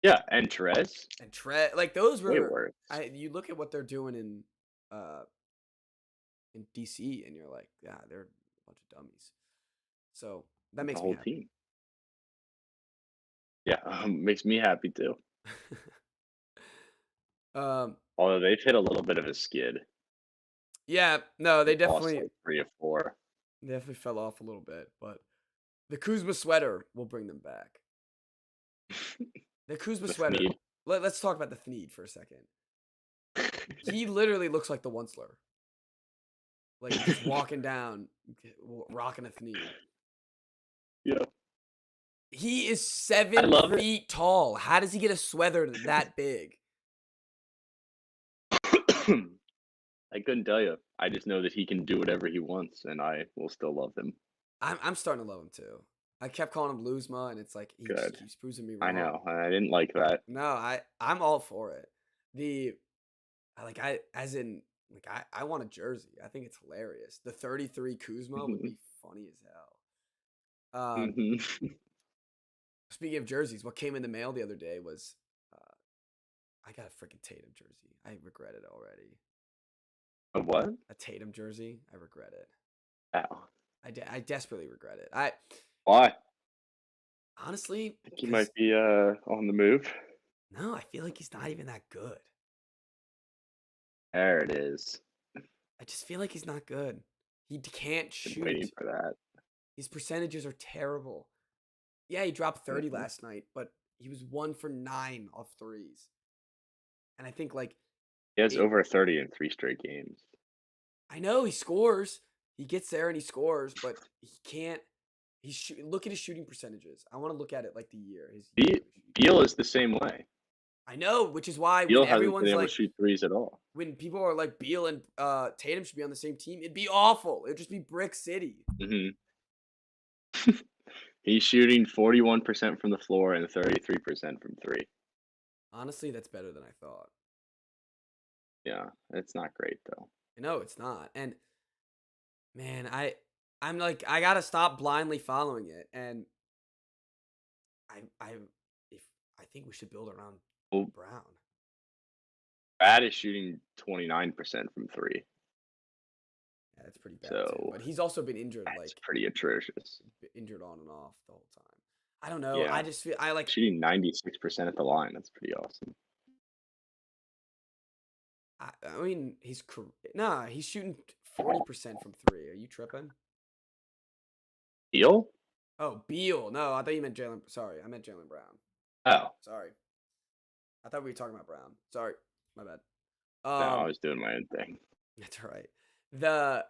Yeah, and Therese, And like those way were worse. you look at what they're doing uh in DC and you're like, yeah, they're a bunch of dummies. So that The makes me whole happy. team. Yeah, makes me happy too. um Although they've hit a little bit of a skid. yeah, no, they Lost definitely like 3 or 4. fell off a little bit, but the Kuzma sweater will bring them back. The Kuzma The sweater. Sneed. Let's talk about the Thneed for a second. He literally looks like the Onceler. Like just walking down, rocking a Thneed. Yeah. He is I 7 love it. feet tall. How does he get a sweater that big? I couldn't tell you. I just know that he can do whatever he wants, and I will still love him. I'm starting to love him too. I kept calling him Luzma, and it's like he just Good. keeps proving me I wrong. know. I didn't like that. No, I'm all for it. I want a jersey. I think it's hilarious. The 33 Kuzma would hmm be funny as hell. hmm Speaking of jerseys, what came in the mail the other day was I got a freaking Tatum jersey. I regret it already. A what? A Tatum jersey. I regret it. Ow. I desperately regret it. I Why? honestly, Think he 'cause might be on the move. no, I feel like he's not even that good. There it is. I just feel like he's not good. He can't Been waiting shoot. for that. His percentages are terrible. Yeah, he dropped 30 Mhm. last night, but he was 1 for 9 off threes. And I think like He has It, over 30 in 3 straight games. I know he scores. He gets there and he scores, but he can't. Look at his shooting percentages. I want to look at it like the year. His Be- Beal is the same way. I know, which is why when Beal hasn't been everyone's able to like, shoot threes at all. when people are like Beal and Tatum should be on the same team, it'd be awful. It'd just be Brick City. Hmm He's shooting 41% from the floor and 33% from three. Honestly, that's better than I thought. Yeah, it's not great though. I know it's not. And man, I'm like I gotta stop blindly following it. And I if I think we should build around Well, Brown. Brad is shooting 29% from three, Yeah, that's pretty bad too. so But he's also been injured, that's like pretty atrocious. injured on and off the whole time. I don't know. Yeah, I just feel I like shooting 96% at the line. That's pretty awesome. I mean nah, he's shooting 40% from three. Are you tripping? Beal? Oh, Beal. No, I thought you meant Jalen. Sorry, I meant Jalen Brown. Oh, Sorry. I thought we were talking about Brown. Sorry. My bad. no, I was doing my own thing. That's all right. The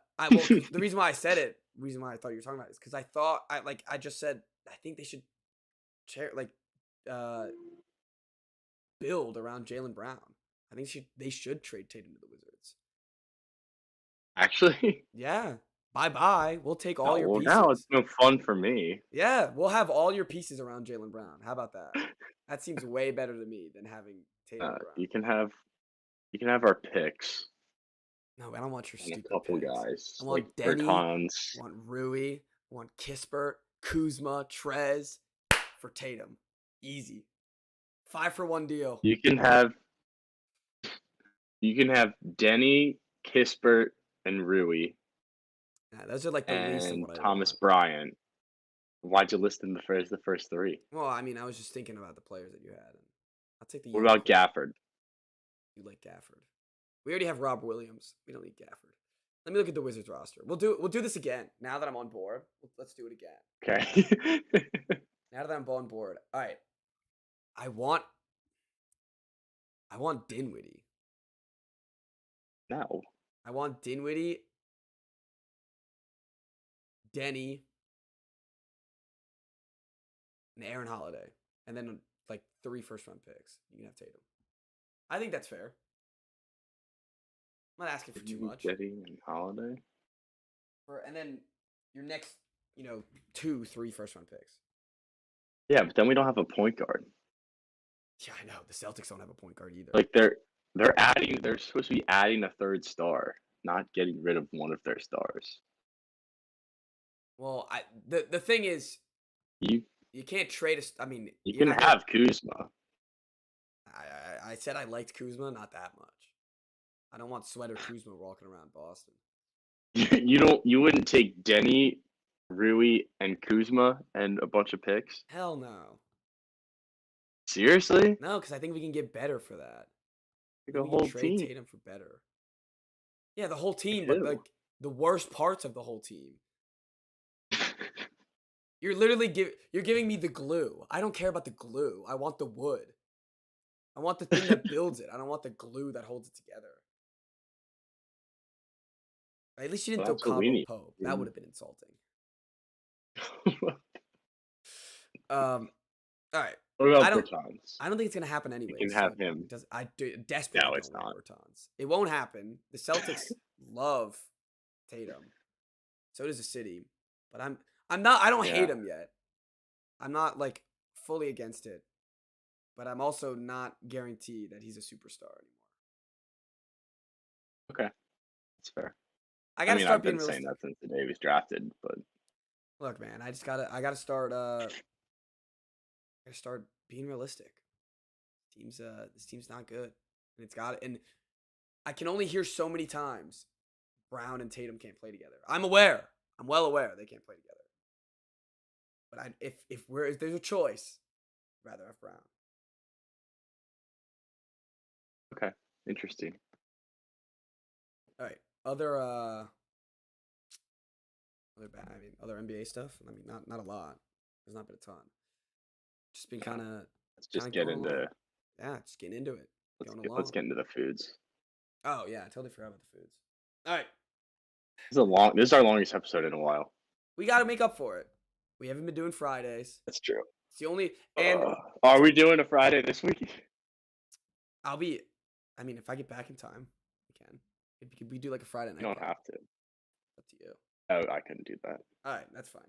reason why I said it, reason why I thought you were talking about it is because I thought I just said I think they should uh build around Jalen Brown. I think they should trade Tatum to the Wizards. Actually, Yeah. Bye. We'll take all your well, pieces. now it's no fun for me. Yeah, we'll have all your pieces around Jalen Brown. How about that? That seems way better to me than having Tatum and Brown. You can have our picks No, I don't want your and a stupid couple picks. guys I want like Denny. Bertans. I want Rui. I want Kispert, Kuzma, Trez for Tatum. Easy. 5-for-1 deal. You can have Denny, Kispert, and Rui, Yeah, those are like the least of and what I Thomas want. Bryant. Why'd you list them the first three? Well, I mean, I was just thinking about the players that you had. I'll take the. What about Gafford? You like Gafford? We already have Rob Williams. We don't need Gafford. Let me look at the Wizards roster. We'll do this again. Now that I'm on board, let's do it again. Okay. Now that I'm on board, all right. I want Dinwiddie. No. I want Dinwiddie, Denny, and Aaron Holiday, and then like 3 first-round picks. You can have Tatum. I think that's fair. I'm not asking for too much. Denny and Holiday. And then your next, 2, 3 first-round picks. Yeah, but then we don't have a point guard. Yeah, I know. The Celtics don't have a point guard either. Like they're supposed to be adding a third star, not getting rid of one of their stars. Well, the thing is, You can't trade I mean, you you're can not have Kuzma. I said I liked Kuzma, not that much. I don't want sweater Kuzma walking around Boston. You wouldn't take Denny, Rui, and Kuzma and a bunch of picks? Hell no. Seriously? No, because I think we can get better for that. Like a We whole can trade team. Tatum for better. Yeah, the whole team, Who? but like the worst parts of the whole team. You're literally you're giving me the glue. I don't care about the glue. I want the wood. I want the thing that builds it. I don't want the glue that holds it together. At least you didn't Well, throw that's what we Cabo need. Pope. That would have been insulting. All right. What about I don't- Bertans? I don't think it's gonna happen anyway. can have him. I desperately No, it's don't want not. Bertans. It won't happen. The Celtics love Tatum. So does the city. But I'm not. I don't hate Yeah. him yet. I'm not like fully against it. But I'm also not guaranteed that he's a superstar anymore. Okay, that's fair. I gotta start I've being been saying realistic. that since the day he was drafted, but Look, man, I gotta start being realistic. This team's not good. And I can only hear so many times Brown and Tatum can't play together. I'm well aware they can't play together. But if there's a choice, I'd rather have Brown. okay, interesting. All right. Other NBA stuff. I mean, not a lot. There's not been a ton. Just been kind of Let's just kinda get going into along. Just getting into it. Going let's along. get into the foods. Oh yeah, I totally forgot about the foods. All right, This is our longest episode in a while. we got to make up for it. We haven't been doing Fridays. That's true. It's the only, and Are we doing a Friday this week? I'll be. I mean, if I get back in time, we can. We do like a Friday night. You don't game. have to. Up to you. Oh, I couldn't do that. All right, that's fine.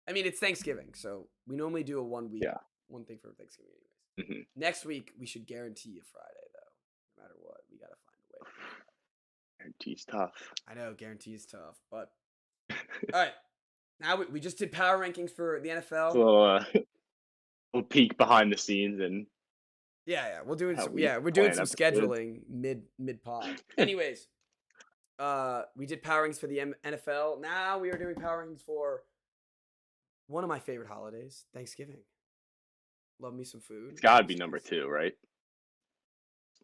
I mean, it's Thanksgiving, so we normally do a 1 week, Yeah. one thing for Thanksgiving, anyways. hmm Next week we should guarantee a Friday, though. No matter what, we gotta find a way. Guarantee's tough. I know guarantee is tough, but all right. Now we just did power rankings for the NFL. So, little peek behind the scenes and Yeah, we're doing how some. we Yeah, we're doing plan some episodes. scheduling mid pod. Anyways, we did power rankings for the NFL. Now we are doing power rankings for one of my favorite holidays, Thanksgiving. Love me some food. It's got to be number 2, right?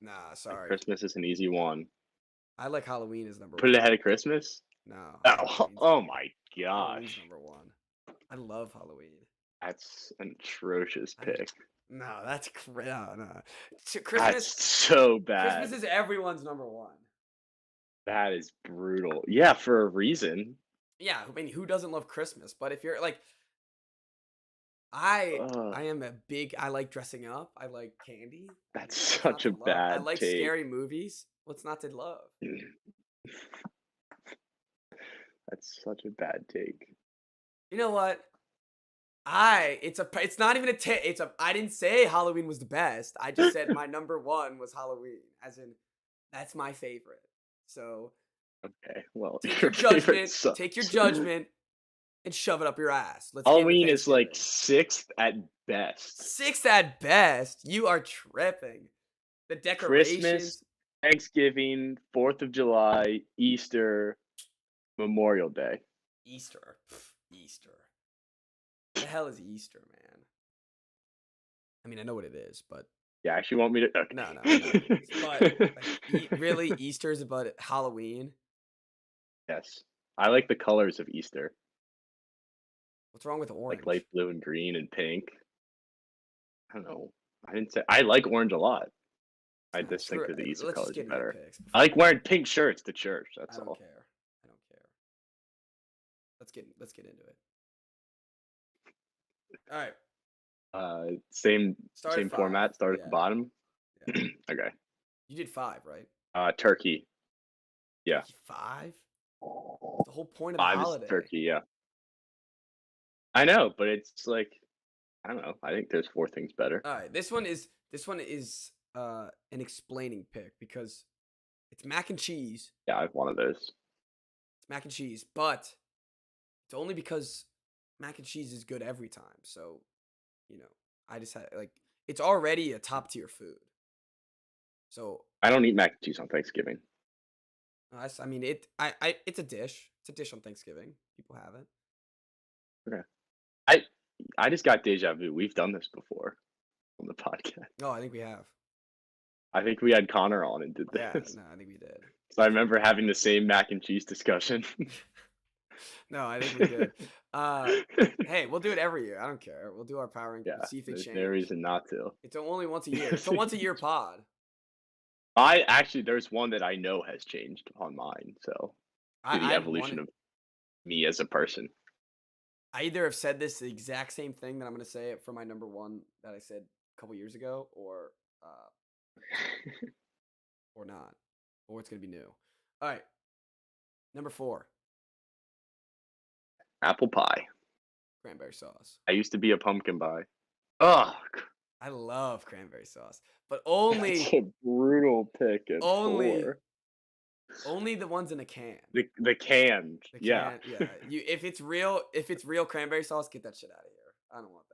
Nah, Like, sorry. Christmas is an easy one. I like Halloween as number Put it one. ahead of Christmas? No. Oh my Halloween's gosh. number one. I love Halloween. That's an atrocious I- pick. No, that's no. That's Christmas. so bad. Christmas is everyone's number one. That is brutal. Yeah, for a reason. Yeah, I mean, who doesn't love Christmas? But if you're like, I am a big. I like dressing up. I like candy. That's What's not such a to love? I bad like take. scary movies. What's not to love? That's such a bad take. You know what? It's not even I didn't say Halloween was the best. I just said my number one was Halloween, as in that's my favorite. So Okay, well, take your your favorite judgment, sucks. take your judgment, and shove it up your ass. Let's get into Halloween is like Thanksgiving. 6th at best. 6th at best. You are tripping. The decorations. Christmas, Thanksgiving, 4th of July, Easter, Memorial Day. Easter. Easter. What the hell is Easter, man? I mean, I know what it is, but Yeah, actually want me to. Okay. no, I know what it is. But like, really, Easter is about Halloween. Yes, I like the colors of Easter, What's wrong with orange? like light blue and green and pink. I don't know. I didn't say I like orange a lot. I Nah, just think screw that the it. Easter Let's just colors get are into the better. picks I like wearing pink shirts to church. That's I don't all. care. I don't care. Let's get into it. All right. Same Start at 5. format. Start at the Yeah. bottom. Yeah. Okay. You did 5, right? Turkey. Yeah. 5? The whole point of the 5 holiday. is turkey. Yeah. I know, but it's like I don't know. I think there's 4 things better. All right. This one is an explaining pick because it's mac and cheese. Yeah, I have one of those. It's mac and cheese, but it's only because mac and cheese is good every time. So, I just had it's already a top tier food. So I don't eat mac and cheese on Thanksgiving. I mean it's a dish. It's a dish on Thanksgiving. People have it. I just got deja vu. We've done this before on the podcast. No, I think we have. I think we had Connor on and did Yeah, this. no, I think we did. So I remember having the same mac and cheese discussion. No, I think we did. Hey, we'll do it every year. I don't care. We'll do our power rankings. Yeah, See if they there's change. no reason not to. It's only once a year. It's a once a year pod. There's one that I know has changed on mine. So the I evolution of me as a person. I either have said this the exact same thing that I'm going to say it for my number one that I said a couple years ago, or not, or it's going to be new. All right, number 4, Apple pie. cranberry sauce. I used to be a pumpkin pie. Ugh, I love cranberry sauce, but that's a brutal pick. At Only- 4. only the ones in a can. The canned. The Yeah. can, yeah. If it's real cranberry sauce, get that shit out of here. I don't want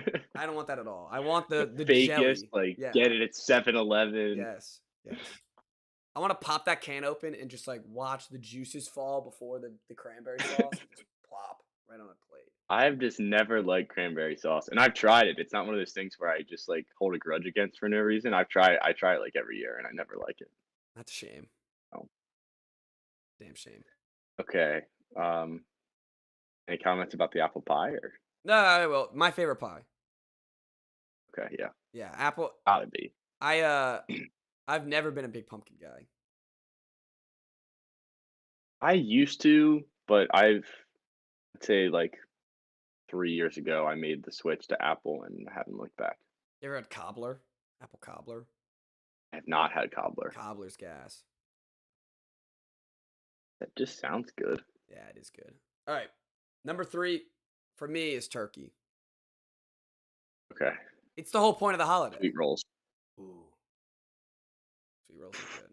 that. I don't want that at all. I want the fakest, jelly. like Yeah. get it at 7-Eleven. Yes. I want to pop that can open and just watch the juices fall before the cranberry sauce and just plop right on a plate. I have just never liked cranberry sauce, and I've tried it. It's not one of those things where I just hold a grudge against for no reason. I try it every year, and I never like it. That's a shame. Oh. Damn shame. Okay. Any comments about the apple pie or? No, well, my favorite pie. Okay, yeah, Yeah, apple. gotta be. I I've never been a big pumpkin guy. I used to, but I'd say like 3 years ago, I made the switch to apple and haven't looked back. You ever had cobbler? Apple cobbler? I have not had cobbler. Cobbler's gas. That just sounds good. Yeah, it is good. All right. Number 3 for me is turkey. Okay. It's the whole point of the holiday. Sweet rolls. Ooh. Sweet rolls are good.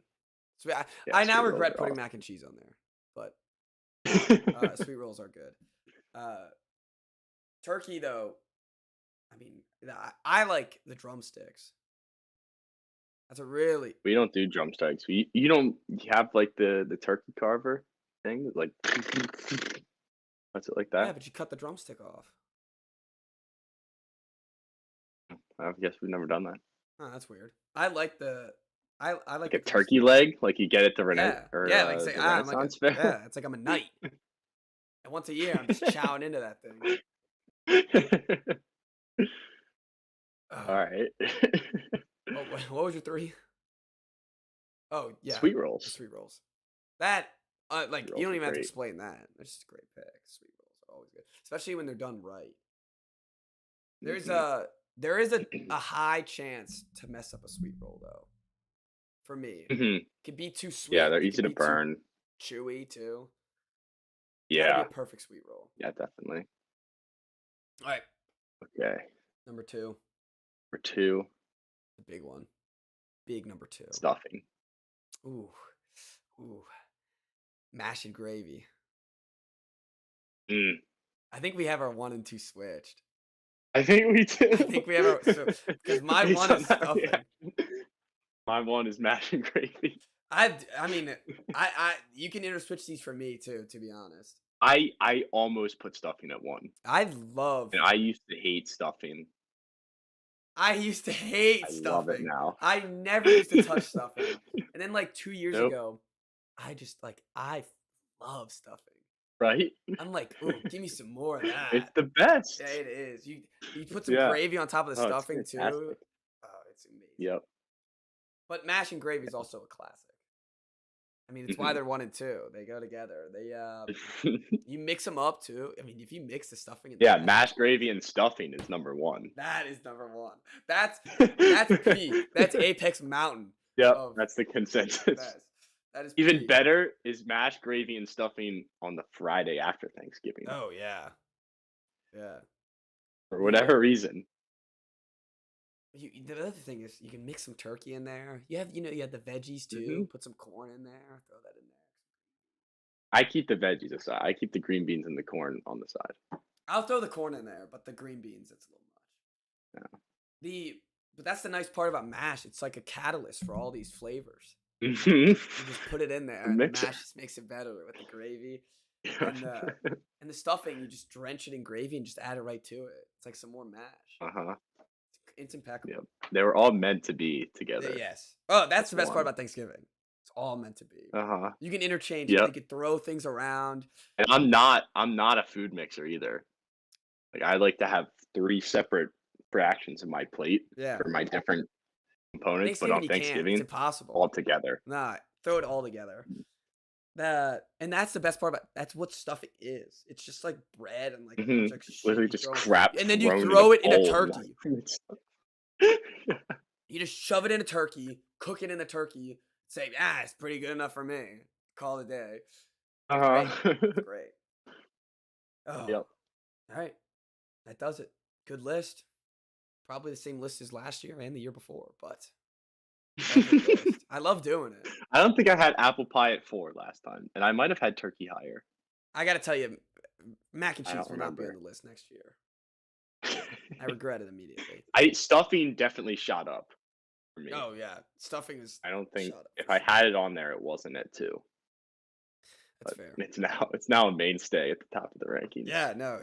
Sweet, Yeah, I now sweet rolls regret are putting awesome. mac and cheese on there, but Mm-hmm. sweet rolls are good. Turkey, though, I mean, I like the drumsticks. That's a really. We don't do drumsticks. You don't have like the turkey carver thing, like what's it like Yeah, that? but you cut the drumstick off. I guess we've never done that. Oh, that's weird. I like the. I like Like a the turkey drumstick. leg, like you get it to Yeah, or yeah, like say, the I'm like a, Renaissance fair. yeah, it's like I'm a knight, and once a year I'm just chowing into that thing. All Oh, right. what was your 3? Oh yeah, Sweet the rolls. sweet rolls. That like Sweet you rolls don't are even have to great. explain that. It's just a great pick. Sweet rolls are always good, especially when they're done right. There's Mhm. there is a high chance to mess up a sweet roll though. For me, it Mhm. could be too Yeah, sweet. they're It easy could to be too burn. chewy too. Gotta be a Yeah. perfect sweet roll. Yeah, definitely. All right, Okay. number 2, For 2, the big one, big number 2. stuffing. Ooh, ooh, mash and gravy. Mm. I think we have our 1 and 2 switched. I think we do. I think we have our because my Based 1 on is that, yeah. stuffing. My one is mash and gravy. I mean, you can interswitch these for me too. To be honest, I almost put stuffing at 1, I love. and I used to hate stuffing. I used to hate I love it stuffing. now. I never used to touch stuffing, and then like 2 years Nope. ago, I just like I love stuffing. Right? I'm like, ooh, give me some more of It's that. the best. Yeah, it is. You put some Yeah. gravy on top of the Oh, it's stuffing too. fantastic. Oh, it's amazing. Yep. But mash and gravy is also a classic. I mean, it's why Mhm. they're 1 and 2. They go together. You mix them up too. I mean, if you mix the stuffing and the Yeah, mash, mashed gravy and stuffing is number 1. that is number 1. That's peak. That's apex mountain Yep, of that's the consensus. best. That is Even peak. better is mashed gravy and stuffing on the Friday after Thanksgiving Oh yeah, yeah. for The whatever reason. the other thing is you can mix some turkey in there. You have the veggies Hmm. too. Put some corn in there. Throw that in there. I keep the veggies aside. I keep the green beans and the corn on the side. I'll throw the corn in there, but the green beans, it's a little much. But that's the nice part about mash. It's like a catalyst for all these flavors. Mhm. You just put it in there, A and the mixer. mash just makes it better with the gravy and the stuffing. You just drench it in gravy and just add it right to it. It's like some more mash. Uh-huh. It's impeccable. Yep. They were all meant to be together. Yes. Oh, that's As the best part one. about Thanksgiving. It's all meant to be. Uh-huh. You can interchange it. Yep. You can throw things around. And I'm not a food mixer either. Like I like to have 3 separate fractions of my plate Yeah. for my different components, but Thanksgiving on you can't. It's Thanksgiving, impossible. all together. Nah, throw it all together. And that's the best part about that's what stuffing is. It's just like bread and like a bunch Mhm. of shit Literally you just throw, crap and then you thrown throw it in a bowl. turkey. It's- You just shove it in a turkey, cook it in the turkey, say, it's pretty good enough for me. Call it a day. Uh-huh. It's great. Oh, Yep. all right. That does it. Good list. Probably the same list as last year and the year before, but perfect list. I love doing it. I don't think I had apple pie at 4 last time, and I might have had turkey higher. I got to tell you, mac and I cheese don't will not be on remember. the list next year. I regret it immediately. Stuffing definitely shot up for me. Oh yeah, stuffing is. I don't think shut up if for I sure. had it on there, it wasn't at 2. That's But fair. it's now a mainstay at the top of the rankings. Yeah, no,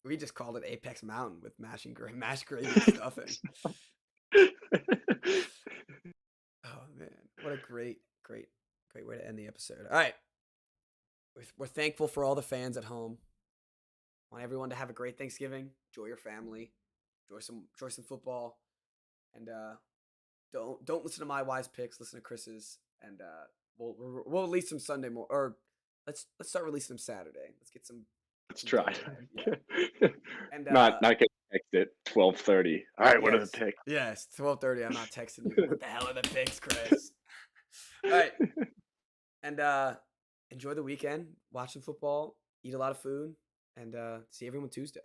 we just called it Apex Mountain with mashed gravy and stuffing. Oh man, what a great way to end the episode. All right, we're thankful for all the fans at home. Want everyone to have a great Thanksgiving. Enjoy your family. Enjoy some football, and don't listen to my wise picks. Listen to Chris's, and we'll release them Sunday more. Or let's start releasing them Saturday. Let's get some. Let's some try. daylight, Yeah. And not getting texted at 12:30. All right, what are the yes, picks? yes, 12:30. I'm not texting you. What the hell are the picks, Chris? All right, and enjoy the weekend. Watch some football. Eat a lot of food, and see everyone Tuesday.